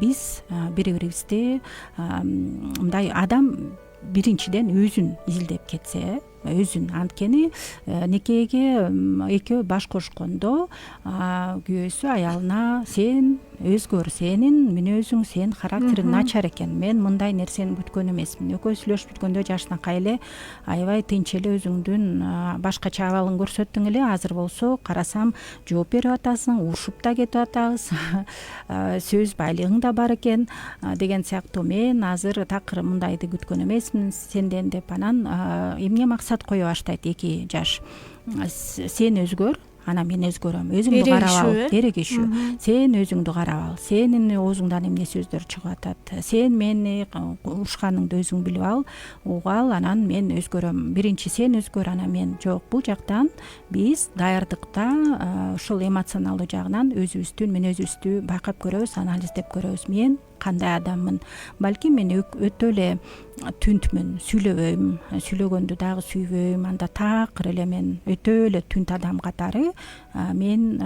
биз бири-бирибизди мындай адам биринчиден өзүн изилдеп кетсе, өзүн, анткени никеге экөө баш кошкондо күйөөсү аялына сен өзгөр, сенин мүнөзүң, сенин характериң начар экен, мен мындай нерсени күткөн эмесмин. Экөө сүйлөшүп жүргөндө жашынакай эле аябай тынч эле өзүңдүн башкача абалың көрсөттүң эле, азыр болсо карасам жооп берип атасың, урушуп да кетип атабыз, сөз байлыгың да бар экен деген сыяктуу. Мен азыр такыр мындайды күткөн эмесмин сенден деп, анан эмне максат кое баштайт эки жаш. Сен өзгөр, анан мен өзгөрөм. Өзүңдү карап ал, керегишүү. Сен өзүңдү карап ал. Сенин оозуңдан эмне сөздөр чыгып атат. Сен мени ушканыңды өзүң билип ал, угал, анан мен өзгөрөм. Биринчи сен өзгөр, анан мен. Жок, бул жактан биз даярдыкта ушул эмоционалдуу жагынан өзүбүздүн мүнөзүбүздү байкап көрөбүз, анализдеп көрөбүз. Мен кандай адаммын? Балким мен өтө эле түнтмүн, сүйлөбөйм, сүйлөгөндү дагы сүйбөйм, анда такыр эле мен өтө эле түнт адам катары. Мен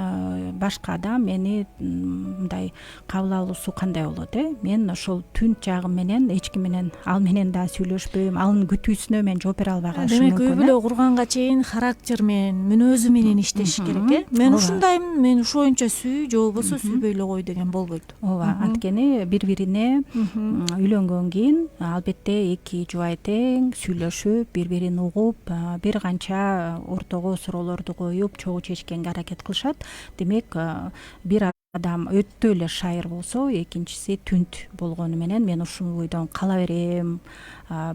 башка адам мени мындай кабыл алуусу кандай болот? Мен ошол түнт жагым менен эч ким менен, ал менен да сүйлөшпөйм, анын күтүүсүнө мен жооп бере албай калышым мүмкүн. Демек, үй бүлө курганга чейин характер менен, мүнөзү менен иштеш керек, Мен ушундаймын, мен ошоюнча сүй, же болбосо сүйбөй эле кой деген болбойт. Ооба, анткени бири-бирине үйлөнгөндөн кийин албетте эки жубай тең сүйлөшүп, бири-бирин угуп, бир канча ортого суроолорду коюп, чогуу чечкенге аракет кылышат. Демек, бир адам өтө эле шайыр болсо, экинчиси түнт болгону менен мен ушул бойдон кала берем,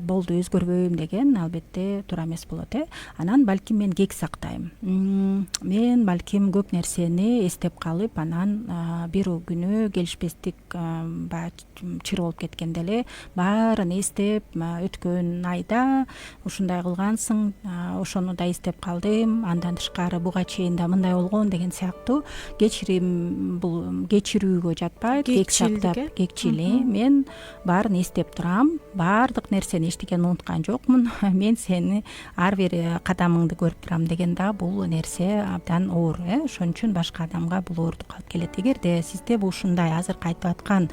болду өзгөрбөйм деген албетте туура эмес болот. Анан балким мен кек сактайм. Мен балким көп нерсени эстеп калып, анан бир күнү келишпестик чыр болуп кеткенде эле баарын эстеп, өткөн айда ушундай кылгансың, ошону да эстеп калдым, андан тышкары буга чейин да мындай болгон деген сыяктуу кечирим, бул кечирүүгө жатпайт, кек сактап, кекчил. Мен баарын эстеп турам, баардык нерсени эчтекени унуткан жокмун. Мен сени ар бир кадамыңды көрүп турам деген да бул нерсе абдан оор. Ошон үчүн башка адамга бул оордук алып келет. Эгерде сизде ушундай азыркы айтып аткан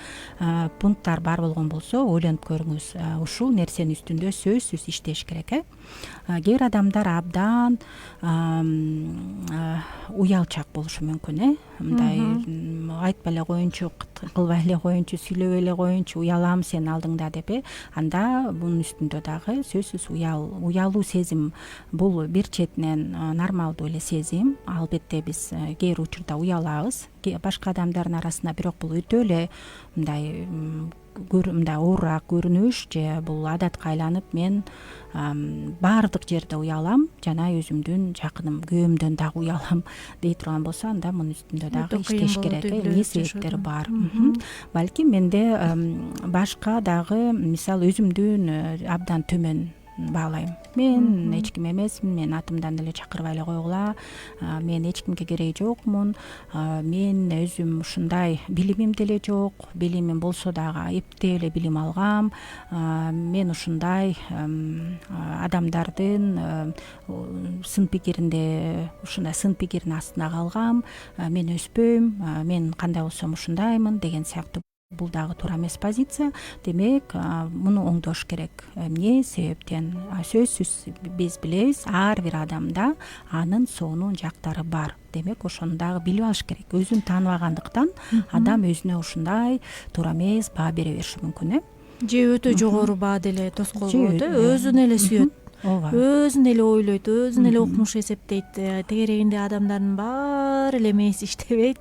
пункттар бар болгон болсо, ойлонуп көрүңүз. Ушул нерсенин үстүндө сөзсүз иштеш керек. Кээ бир адамдар абдан уялчак болушу мүмкүн. Мындай айтпай эле коеюнчу, кылбай эле коеюнчу, сүйлөбөй эле коеюнчу, уялам сенин алдыңда деп. Анда бунун үстүндө дагы сөзсүз уялуу сезим бул бир четинен нормалдуу эле сезим. Албетте биз кээ бир учурда уялабыз башка адамдардын арасында, бирок бул өтө эле мындай оорураак көрүнүш же бул адатка айланып мен баардык жерде уялам жана өзүмдүн жакыным күйөөмдөн дагы уялам дей турган болсо, анда мунун үстүндө дагы иштеш керек. Эмне себептери бар? Балким менде башка дагы, мисалы өзүмдүн абдан төмөн баалайм. Мен эч ким эмесмин, мен атымдан эле чакырбай эле койгула, мен эч кимге кереги жокмун, мен өзүм ушундай билимим деле жок, билимим болсо дагы эптеп эле билим алгам, мен ушундай адамдардын сын пикиринде, ушундай сын пикирдин астына калгам, мен өспөйм, мен кандай болсом ушундаймын деген сыяктуу. Бул дагы туура эмес позиция. Демек, муну оңдош керек. Эмне себептен? Сөзсүз биз билебиз, ар бир адамда анын сонун жактары бар. Демек, ошону дагы билип алыш керек. Өзүн тааныбагандыктан адам өзүнө ушундай туура эмес баа бере бериши мүмкүн. Же өтө жогору баа деле тоскоол болот, өзүн эле сүйөт. Өзүн эле ойлойт, өзүн эле укмуш эсептейт. Тегерегинде адамдардын баары эле мээси иштебейт.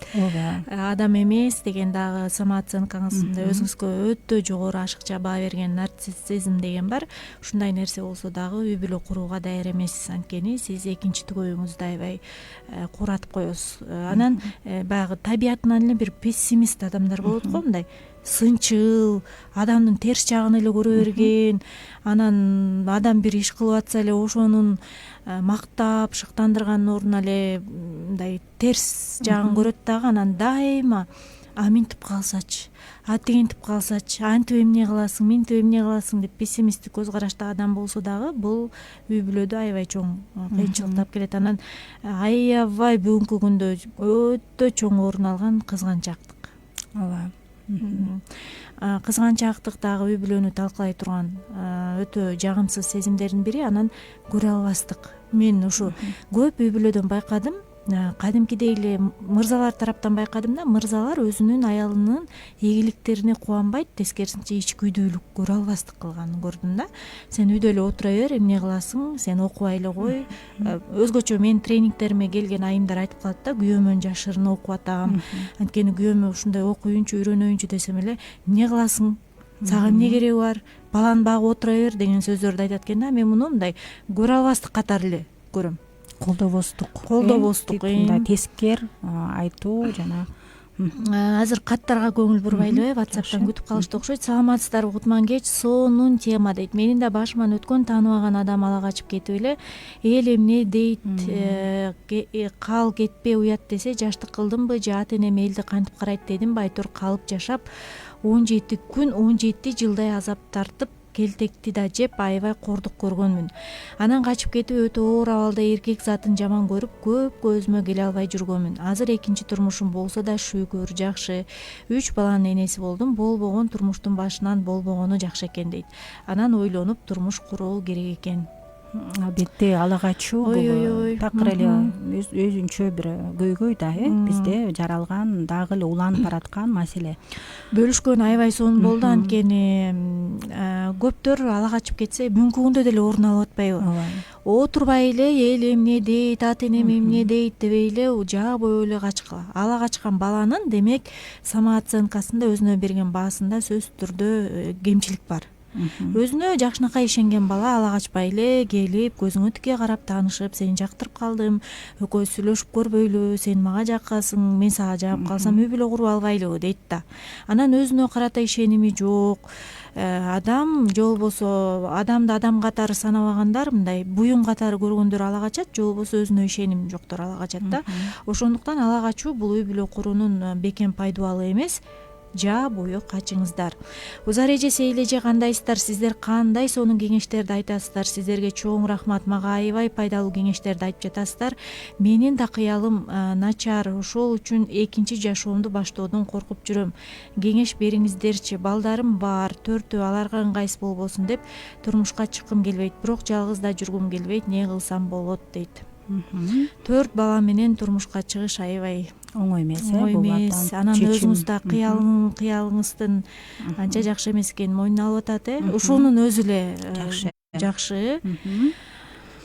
Адам эмес деген дагы самооценкаңызда өзүңүзгө өтө жогору ашыкча баа берген нарциссизм деген бар. Ушундай нерсе болсо дагы үй бүлө курууга даяр эмессиз, анткени сиз экинчи түгөйүңүздү аябай кууратып коесуз. Анан баягы табиятынан эле бир пессимист адамдар болот го, мындай сынчыл, адамдын терс жагын эле көрө берген, анан адам бир иш кылып атса эле ошонун мактап шыктандырганын ордуна эле мындай терс жагын көрөт дагы, анан дайыма минтип калсачы, тигинтип калсачы, антип эмне кыласың, минтип эмне кыласың деп пессимисттик көз караштагы адам болсо дагы бул үй бүлөдө аябай чоң кыйынчылык тап келет. Анан аябай бүгүнкү күндө өтө чоң орун алган кызганчактык. Ооба. Кызганчактык дагы үй бүлөнү талкалай турган өтө жагымсыз сезимдердин бири. Анан көрө албастык. Мен ушу көп үй бүлөдөн байкадым, кадимкидей эле мырзалар тараптан байкадым да, мырзалар өзүнүн аялынын ийгиликтерине кубанбайт, тескерисинче ичкүйдүүлүк, көрө албастык кылганын көрдүм да. Сен үйдө эле отура бер, эмне кыласың, сен окубай эле кой. Өзгөчө менин тренингтериме келген айымдар айтып калат да, күйөөмөн жашырын окуп атам, анткени күйөөмө ушундай окуйунчу, үйрөнөйүнчү десем эле, эмне кыласың, сага эмне кереги бар, баланы багып отура бер деген сөздөрдү айтат экен да. Мен муну мындай көрө албастык катары эле көрөм. Колдобостук, мындай тескер айтуу жана азыр каттарга көңүл бурбай эле WhatsApp'тан күтүп калышты окшойт. Саламатсыздарбы, Кутман кеч, сонун тема дейт. Менин да башыман өткөн, тааныбаган адам ала качып кетип эле, эл эмне дейт, кал кетпе уят десе, жаштык кылдымбы же ата энем элди кантип карайт дедимби, айтор калып жашап 17 күн 17 жылдай азап тартып, келтекти да жеп, аябай кордук көргөнмүн. Анан качып кетип өтө оор абалда эркек затын жаман көрүп, көпкө өзүмө келе албай жүргөнмүн. Азыр экинчи турмушум болсо да шүгүр, жакшы. 3 баланын энеси болдум. Болбогон турмуштун башынан болбогону жакшы экен дейт. Анан ойлонуп турмуш куруу керек экен. Албетте ала качуу бул такыр эле өзүнчө бир көйгөй да, бизде жаралган, дагы эле уланып бараткан маселе. Бөлүшкөн аябай сонун болду, анткени көптөр ала качып кетсе бүгүнкү күндө деле орун алып атпайбы? Отурбай эле эл эмне дейт, ата энем эмне дейт дебей эле жаабой эле качкыла. Ала качкан баланын демек самооценкасында, өзүнө берген баасында сөзсүз түрдө кемчилик бар. өзүнө жакшынакай ишенген бала ала качпай эле келип көзүңө тике карап таанышып, сени жактырып калдым, экөөбүз сүйлөшүп көрбөйлү, сен мага жаккансың, мен сага жагып калсам үй бүлө куруп албайлыбы дейт да. Анан өзүнө карата ишеними жок адам, же болбосо адамды адам катары санабагандар мындай буюм катары көргөндөр ала качат, же болбосо өзүнө ишеним жоктор ала качат да. Ошондуктан ала качуу бул үй бүлө куруунун бекем пайдубалы эмес, жаа бою качыңыздар. Узар эже, Сейил эже кандайсыздар? Сиздер кандай сонун кеңештерди айтасыздар? Сиздерге чоң рахмат, мага аябай пайдалуу кеңештерди айтып жатасыздар. Менин да кыялым начар, ошол үчүн экинчи жашоомду баштоодон коркуп жүрөм. Кеңеш бериңиздерчи, балдарым бар, 4, аларга ыңгайсыз болбосун деп турмушка чыккым келбейт, бирок жалгыз да жүргүм келбейт, не кылсам болот дейт. 4 бала менен турмушка чыгыш аябай оңой эмес. Оңой эмес. Анан өзүңүз да кыялыңыздын анча жакшы эмес экенин мойнуна алып атат. Ушунун өзү эле жакшы.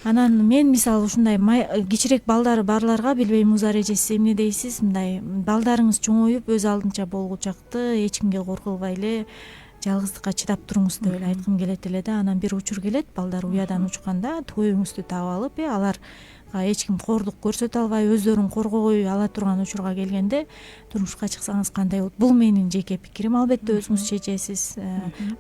Анан мен мисалы ушундай кичирээк балдары барларга, билбейм Узар эже сиз эмне дейсиз, мындай балдарыңыз чоңоюп өз алдынча болгучакты эч кимге кор кылбай эле жалгыздыкка чыдап туруңуз деп эле айткым келет эле да. Анан бир учур келет, балдар уядан учканда төөңүздү таап алып, алар эч ким кордук көрсөтө албай, өздөрүн коргобой ала турган учурга келгенде турмушка чыксаңыз кандай болот? Бул менин жеке пикирим. Албетте өзүңүз чечесиз.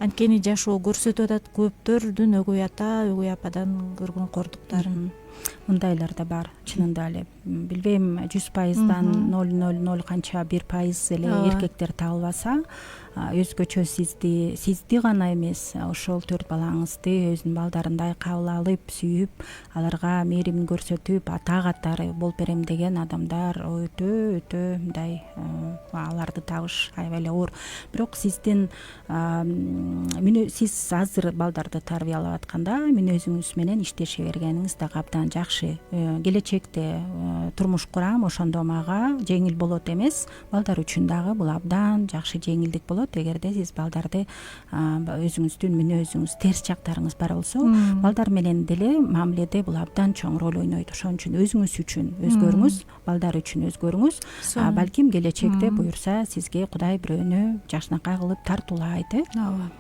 Анткени жашоо көрсөтүп атат көптөрдүн өгөй ата, өгөй ападан көргөн кордуктарын. Мындайлар да бар, чынында эле. Билбейм, 100%дан 0,00 канча 1% эле эркектер табылбаса, өзгөчө сизди гана эмес, ошол 4 балаңызды өзүнүн балдарындай кабыл алып, сүйүп, аларга мээрим көрсөтүп, ата катары болуп берем деген адамдар өтө мындай, аларды табыш аябай эле оор. Бирок сиздин сиз азыр балдарды тарбиялап атканда мүнөзүңүз менен иштеше бергениңиз да абдан жакшы. Келечекте турмуш курам, ошондо мага жеңил болот эмес, балдар үчүн дагы бул абдан жакшы жеңилдик болот. Эгерде сиз балдарды өзүңүздүн мүнөзүңүз, терс жактарыңыз бар болсо, балдар менен деле мамиледе бул абдан чоң роль ойнойт. Ошон үчүн өзүңүз үчүн өзгөрүңүз, балдар үчүн өзгөрүңүз. Балким келечекте буюрса сизге Кудай бирөөнү жакшынакай кылып тартуулайт. Ооба.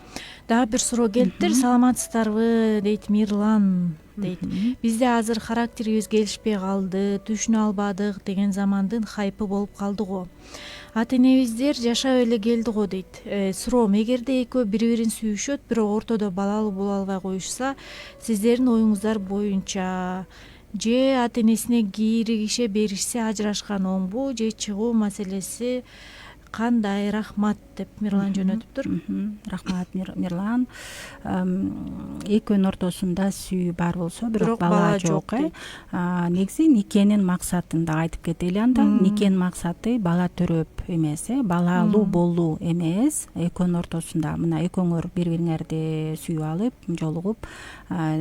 Дагы бир суроо келиптир. Саламатсыздарбы дейт Мирлан дейт. Бизде азыр характерибиз келишпей калды, түшүнө албадык деген замандын хайпы болуп калды го. Ата энебиздер жашап эле келди го дейт. Суроом, эгерде экөө бири-бирин сүйүшөт, бирок ортодо балалуу боло албай коюшса, сиздердин оюңуздар боюнча же ата энесине киригише беришсе ажырашкан оңбу, же чыгуу маселеси кандай? Рахмат деп Мирлан жөнөтүптүр. Рахмат Мирлан. Экөөнүн ортосунда сүйүү бар болсо, бирок бала жок. Негизи никенин максатын да айтып кетели анда. Никенин максаты бала төрөп эмес, балалуу болуу эмес. Экөөнүн ортосунда мына экөөңөр бири-бириңерди сүйүп алып, жолугуп,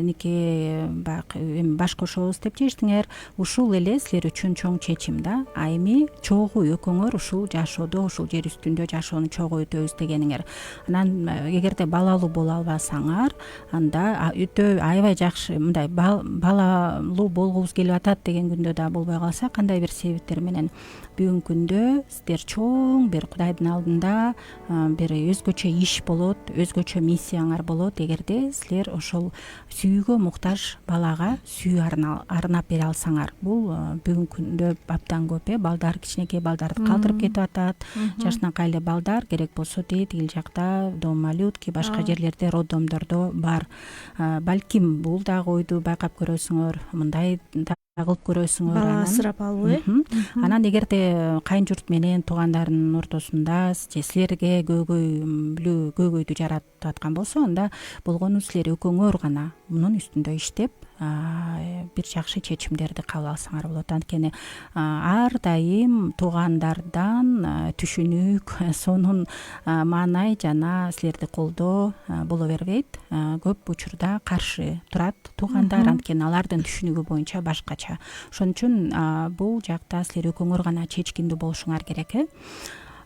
нике баш кошобуз деп чечтиңер. Ушул эле силер үчүн чоң чечим да. А эми чогуу экөөңөр ушул жашоодо, ушул жер үстүндө жашоону чогуу өтөбүз дегениңер. Анан эгерде балалуу боло албасаңар, анда өтө аябай жакшы мындай балалуу болгубуз келип атат деген күндө да болбой калса, кандай бир себептер менен бүгүнкү күндө сиздер чоң бир Кудайдын алдында бир өзгөчө иш болот, өзгөчө миссияңар болот. Эгерде силер ошол сүйүүгө муктаж балага сүйүү арнап бере алсаңар, бул бүгүнкү күндө абдан көп. Балдар, кичинекей балдарды калтырып кетип атат. Жашынакай эле балдар керек болсо тигил жакта дом малютки, башка жерлерде роддомдордо бар. Балким бул дагы ойду байкап көрөсүңөр, мындай кылып көрөсүңөр. Бала асырап алуу. Анан эгерде кайын журт менен туугандарынын ортосунда же силерге көйгөйдү жаратып аткан болсо, анда болгону силер экөөңөр гана мунун үстүндө иштеп бир жакшы чечимдерди кабыл алсаңар болот. Анткени ар дайым туугандардан түшүнүк, сонун маанай жана силерди колдоо боло бербейт. Көп учурда каршы турат туугандар, анткени алардын түшүнүгү боюнча башкача. Ошон үчүн бул жакта силер экөөңөр гана чечкиндүү болушуңар керек.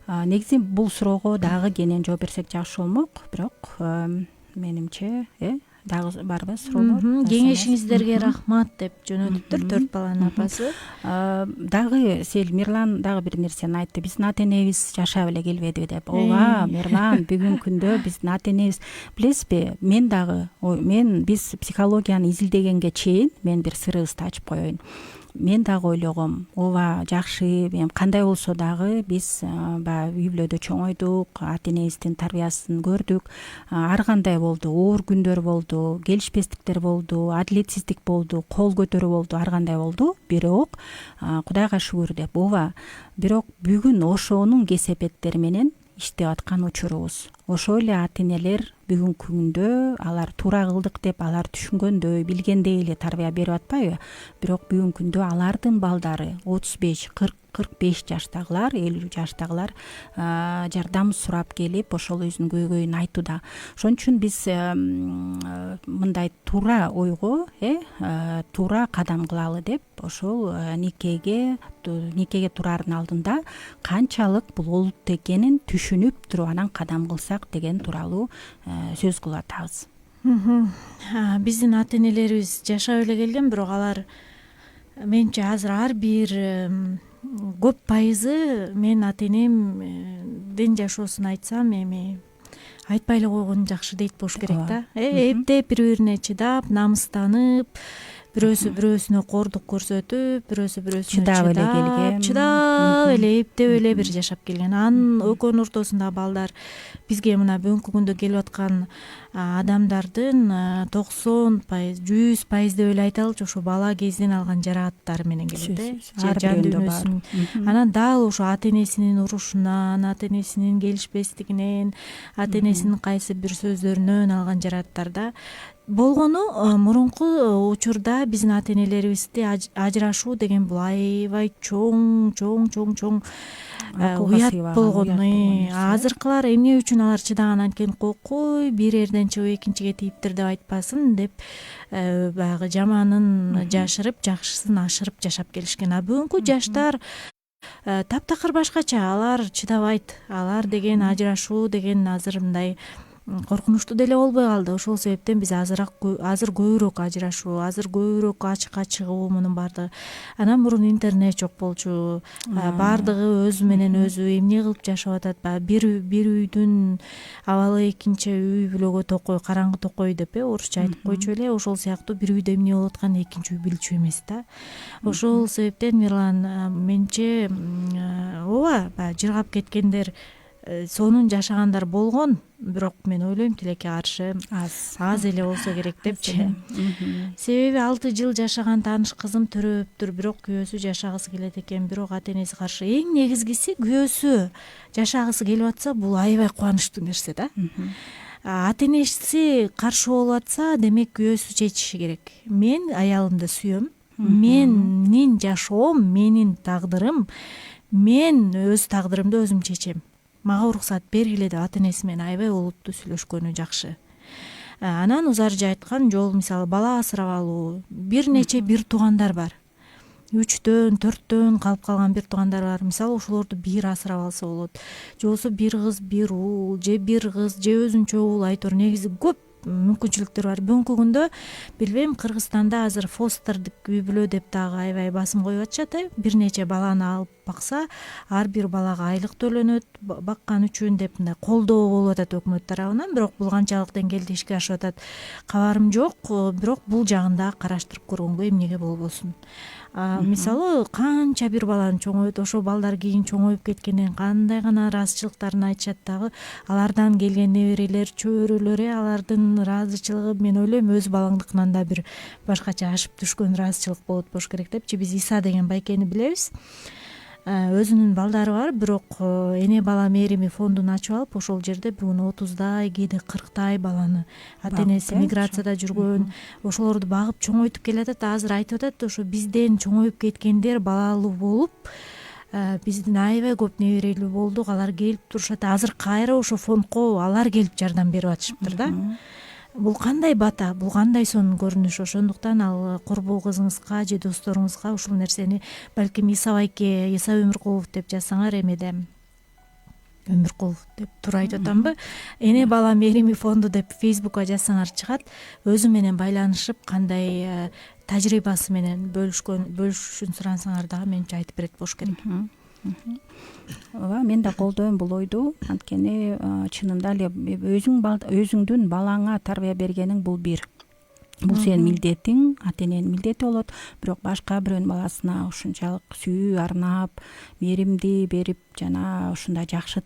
Негизи бул суроого дагы кенен жооп берсек жакшы болмок, бирок менимче дагы барбы суроолор? Кеңешиңиздерге рахмат деп жөнөтүптүр 4 баланын апасы. Дагы Мирлан дагы бир нерсени айтты. Биздин ата энебиз жашап эле келбедиби деп. Ооба, Мирлан, бүгүнкү күндө биздин ата энебиз, билесизби, мен биз психологияны изилдегенге чейин мен бир сырыбызды ачып коеюн. Мен дагы ойлогом, ооба жакшы, эми кандай болсо дагы биз баягы үй бүлөдө чоңойдук, ата энебиздин тарбиясын көрдүк. Ар кандай болду, оор күндөр болду, келишпестиктер болду, адилетсиздик болду, кол көтөрүү болду, ар кандай болду. Бирок Кудайга шүгүр деп, ооба. Бирок бүгүн ошонун кесепеттери менен иштеп аткан учурубуз. Ошол эле ата энелер бүгүнкү күндө алар туура кылдык деп алар түшүнгөндөй, билгендей эле тарбия берип атпайбы? Бирок бүгүнкү күндө алардын балдары 35-45 жаштагылар, 50 жаштагылар жардам сурап келип, ошол өзүнүн көйгөйүн айтууда. Ошон үчүн биз мындай туура ойго, туура кадам кылалы деп, ошол никеге турардын алдында канчалык бул олуттуу экенин түшүнүп туруп анан кадам кылсак деген тууралуу сөз кылып атабыз. Биздин ата энелерибиз жашап эле келген, бирок алар менимче азыр ар бир көп пайызы мен ата энемдин жашоосун айтсам эми айтпай эле койгон жакшы дейт болуш керек да. Эптеп бири бирине чыдап, намыстанып, бирөөсү бирөөсүнө кордук көрсөтүп, бирөөсү бирөөсүнө чыдап эле келген, чыдап эле эптеп эле бир жашап келген. Анын экөөнүн ортосундагы балдар бизге мына бүгүнкү күндө келип аткан адамдардын 90%, 100% деп эле айталычы, ошо бала кезинен алган жарааттары менен келет же жан дүйнөсүн. Анан дал ошо ата энесинин урушунан, ата энесинин келишпестигинен, ата энесинин кайсы бир сөздөрүнөн алган жарааттарда болгону. Мурунку учурда биздин ата энелерибизде ажырашуу деген бул аябай чоң уят болгон. Азыркылар эмне үчүн алар чыдаган, анткени кокой бир ерден чыгып экинчиге тийиптир деп айтпасын деп баягы жаманын жашырып, жакшысын ашырып жашап келишкен. Бүгүнкү жаштар таптакыр башкача, алар чыдабайт. Алар деген ажырашуу деген азыр мындай коркунучтуу деле болбой калды. Ошол себептен биз азыр көбүрөөк ажырашуу, азыр көбүрөөк ачыкка чыгуу, мунун баардыгы. Анан мурун интернет жок болчу, баардыгы өзү менен өзү эмне кылып жашап атат, бир үйдүн абалы экинчи үй бүлөгө токой, караңгы токой деп орусча айтып койчу эле. Ошол сыяктуу бир үйдө эмне болуп атканын экинчи үй билчү эмес да. Ошол себептен Мирлан, менче ооба, жыргап кеткендер, сонун жашагандар болгон, бирок мен ойлойм тилекке каршы аз эле болсо керек депчи. Себеби 6 жыл жашаган тааныш кызым төрөптүр, бирок күйөөсү жашагысы келет экен, бирок ата энеси каршы. Эң негизгиси күйөөсү жашагысы келип атса, бул аябай кубанычтуу нерсе да. Ата энеси каршы болуп атса, демек күйөөсү чечиши керек. Мен аялымды сүйөм, менин жашоом, менин тагдырым, мен өз тагдырымды өзүм чечем. Мага уруксат бергиле деп ата энеси менен аябай олуттуу сүйлөшкөнү жакшы. Анан Узаржы айткан жол, мисалы бала асырап алуу, бир нече бир туугандар бар. 3-төн 4төн калып калган бир туугандар бар. Мисалы ошолорду бир асырап алса болот. Же болбосо бир кыз бир уул, же бир кыз же өзүнчө уул, айтор негизи көп мүмкүнчүлүктөр бар. Бүгүнкү күндө билбейм, Кыргызстанда азыр фостердик үй бүлө деп дагы аябай басым коюп атышат. Бир нече баланы алып бакса, ар бир балага айлык төлөнөт, баккан үчүн деп мындай колдоо болуп атат өкмөт тарабынан. Бирок бул канчалык деңгээлде ишке ашып атат кабарым жок. Бирок бул жагын да караштырып көргөнгө эмнеге болбосун. Мисалы канча бир баланы чоңойт, ошо балдар кийин чоңоюп кеткенден кандай гана ыраазычылыктарын айтышат дагы. Алардан келген неберелер, чөбөрөлөр, алардын ыраазычылыгы, мен ойлойм, өз балаңдыкынан да бир башкача ашып түшкөн ыраазычылык болот болуш керек депчи. Биз Иса деген байкени билебиз. Өзүнүн балдары бар, бирок эне бала мээрими фондун ачып алып, ошол жерде бүгүн 30дай, кээде 40тай баланы ата энеси миграцияда жүргөн, ошолорду багып чоңойтуп келатат. Азыр айтып атат, ошо бизден чоңоюп кеткендер балалуу болуп, биздин аябай көп неберелүү болдук, алар келип турушат. Азыр кайра ошо фондко алар келип жардам берип атышыптыр да. Бул кандай бата, бул кандай сонун көрүнүш. Ошондуктан ал корбоо кызыңызга же досторуңузга ушул нерсени балким Иса байке, Иса Өмүркулов деп жазсаңар эмеде Өмүркул деп туура айтып атамбы? Эне бала мерими фонду деп Facebookка жазсаңар чыгат. Өзү менен байланышып кандай тажрыйбасы менен бөлүшүшүн сурансаңар дагы менимче айтып берет болуш керек. Ооба, мен да колдойм бул ойду. Анткени чынында эле өзүңдүн балаңа тарбия бергениң бул бир. Бул сенин милдетиң, ата-эненин милдети болот. Бирок башка бирөөнүн баласына ушунчалык сүйүү арнап, меримди берип, жана ушундай жакшы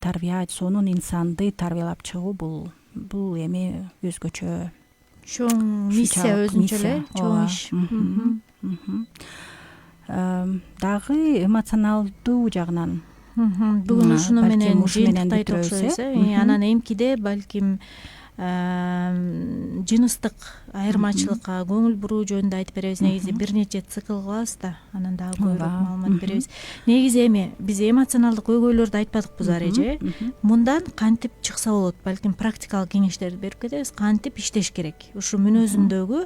тарбия, сонун инсанды тарбиялап чыгуу бул эми өзгөчө чоң миссия, өзүнчө эле чоң иш. Дагы эмоционалдуу жагынан бүгүн ушуну менен жыйынтыктайт окшойбуз. Анан эмкиде балким жыныстык айырмачылыкка көңүл буруу жөнүндө айтып беребиз. Негизи бир нече цикл кылабыз да, анан дагы көбүрөөк маалымат беребиз. Негизи эми биз эмоционалдык көйгөйлөрдү айтпадыкпы эже? Мындан кантип чыкса болот? Балким практикалык кеңештерди берип кетебиз. Кантип иштеш керек? Ушу мүнөзүндөгү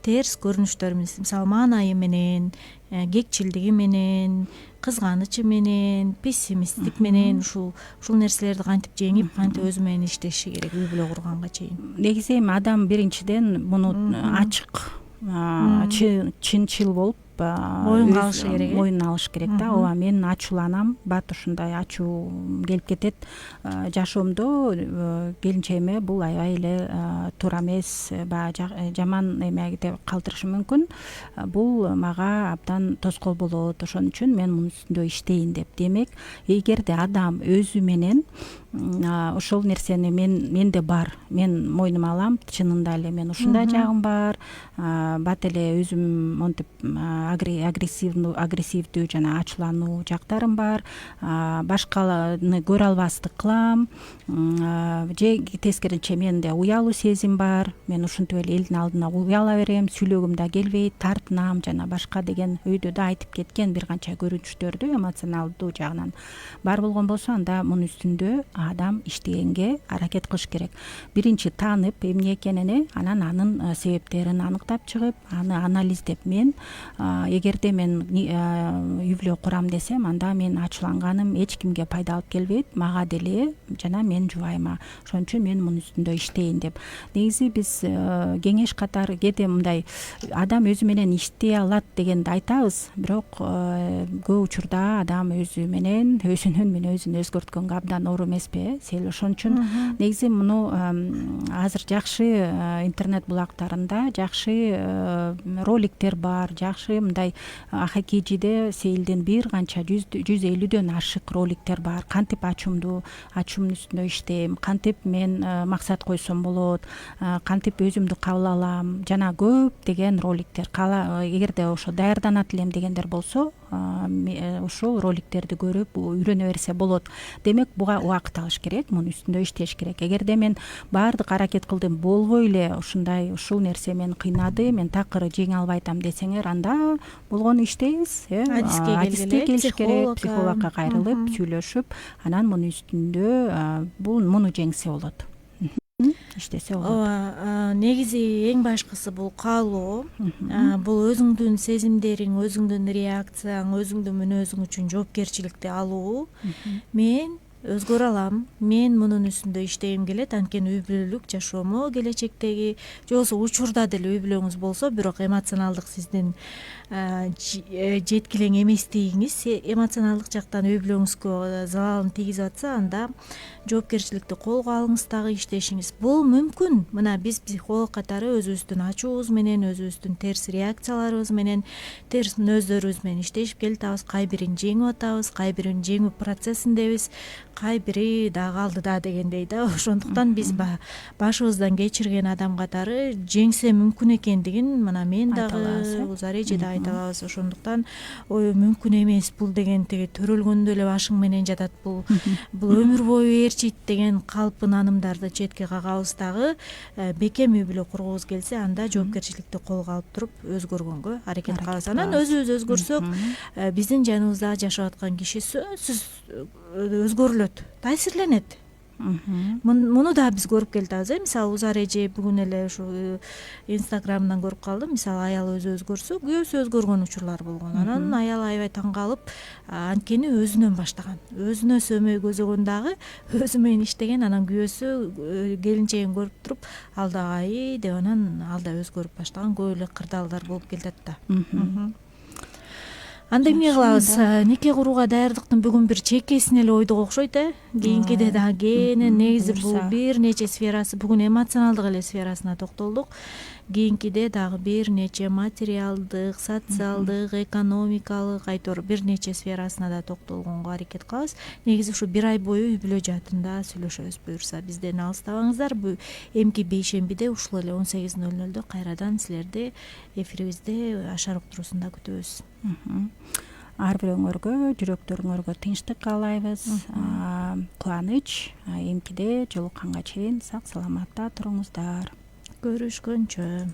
терс көрүнүштөрүбүз, мисалы маанайы менен, кекчилдиги менен, кызганычы менен, пессимисттик менен ушул нерселерди кантип жеңип, кантип өзү менен иштеши керек үй бүлө курганга чейин? Негизи эми адам биринчиден муну ачык, чынчыл болуп моюнга алышы керек. Моюнуна алыш керек да. Ооба, мен ачууланам, бат ушундай ачуу келип кетет. Жашоомдо келинчегиме бул аябай эле туура эмес, баягы жаман эме деп калтырышы мүмкүн. Бул мага абдан тоскоол болот. Ошон үчүн мен мунун үстүндө иштейин деп. Демек, эгерде адам өзү менен ошол нерсени менде бар, мен мойнума алам, чынында эле мен ушундай жагым бар, бат эле өзүм монтип агрессивдүү жана ачуулануу жактарым бар, башкаларды көрө албастык кылам, же тескерисинче менде уялуу сезим бар, мен ушинтип эле элдин алдына уяла берем, сүйлөгүм да келбейт, тартынам жана башка деген өйдө да айтып кеткен бир канча көрүнүштөрдү эмоционалдуу жагынан бар болгон болсо, анда мунун үстүндө адам иштегенге аракет кылыш керек. Биринчи таанып эмне экенин, анан анын себептерин аныктап чыгып, аны анализдеп, мен эгерде мен үй бүлө курам десем, анда мен ачууланганым эч кимге пайда алып келбейт, мага деле жана мен жубайыма. Ошон үчүн мен мунун үстүндө иштейин деп. Негизи биз кеңеш катары кээде мындай адам өзү менен иштей алат дегенди айтабыз, бирок көп учурда адам өзү менен өзүнүн мүнөзүн өзгөрткөнгө абдан оор эмеспи, сел. Ошон үчүн негизи муну азыр жакшы интернет булактарында жакшы роликтер бар, жакшы мындай Ахакижиде сейилден бир канча 150дөн ашык роликтер бар. Кантип ачуумдун үстүндө иштейм, кантип мен максат койсом болот, кантип өзүмдү кабыл алам, жана көп деген роликтер. Эгерде ошо даярданат элем дегендер болсо, ошол роликтерди көрүп үйрөнө берсе болот. Демек, буга убакыт алыш керек, мунун үстүндө иштеш керек. Эгерде мен баардык аракет кылдым, болбой эле ушул нерсе мени кыйнады, мен такыр жеңе албайтам десеңер, анда болгону иштейбиз. Адиске келиш керек, психологко кайрылып, сүйлөшүп, анан мунун үстүндө муну жеңсе болот. Иштесе болот. Ооба, негизи эң башкысы бул каалоо. Бул өзүңдүн сезимдериң, өзүңдүн реакцияң, өзүңдүн мүнөзүң үчүн жоопкерчиликти алуу. Мен өзгөрө алам, мен мунун үстүндө иштегим келет, анткени үй бүлөлүк жашоомо келечектеги же болбосо учурда деле үй бүлөңүз болсо, бирок эмоционалдык сиздин жеткилең эместигиңиз эмоционалдык жактан үй бүлөңүзгө залалын тийгизип атса, анда жоопкерчиликти колго алыңыз, дагы иштешиңиз. Бул мүмкүн. Мына биз психолог катары өзүбүздүн ачуубуз менен, өзүбүздүн терс реакцияларыбыз менен, терс мүнөздөрүбүз менен иштешип келатабыз. Кай бирин жеңип атабыз, кай бирин жеңүү процессиндебиз, кай бири дагы алдыда дегендей да. Ошондуктан биз башыбыздан кечирген адам катары жеңсе мүмкүн экендигин мына мен дагы Узар эже да айта алабыз. Ошондуктан ой мүмкүн эмес бул деген тиги төрөлгөндө эле башың менен жатат, бул өмүр бою ээрчийт деген калп наанымдарды четке кагабыз. Дагы бекем үй бүлө кургубуз келсе, анда жоопкерчиликти колго алып туруп өзгөргөнгө аракет кылабыз. Анан өзүбүз өзгөрсөк, биздин жаныбызда жашап аткан киши сөзсүз өзгөрүлөт, таасирленет. Муну да биз көрүп келатабыз мисалы узар эже бүгүн эле ушу инстаграмдан көрүп калдым. Мисалы аял өзү өзгөрсө күйөөсү өзгөргөн учурлар болгон. Анан аял аябай таң калып, анткени өзүнөн баштаган. Өзүнө сөмөй көзөгөн дагы өзү менен иштеген. Анан күйөөсү келинчегин көрүп туруп, ал дагы деп анан ал да өзгөрүп баштаган. Көп эле кырдаалдар болуп келатат да. Анда эмне кылабыз? Неке курууга даярдыктын бүгүн бир чекесин эле ойдук окшойт, кийинкиде дагы кенен негизи бул бир нече сферасы, бүгүн эмоционалдык эле сферасына токтолдук. Кийинкиде дагы бир нече материалдык, социалдык, экономикалык, айтор бир нече сферасына да токтолгонго аракет кылабыз. Негизи ушу бир ай бою үй бүлө жаатында сүйлөшөбүз. Буюрса бизден алыстабаңыздар. Эмки бейшембиде ушул эле 18:00 кайрадан силерди эфирибизде Ашар уктуруусунда күтөбүз. Ар бирөөңөргө, жүрөктөрүңөргө тынчтык каалайбыз, кубаныч. Эмкиде жолукканга чейин сак саламатта туруңуздар. Көрүшкөнчө.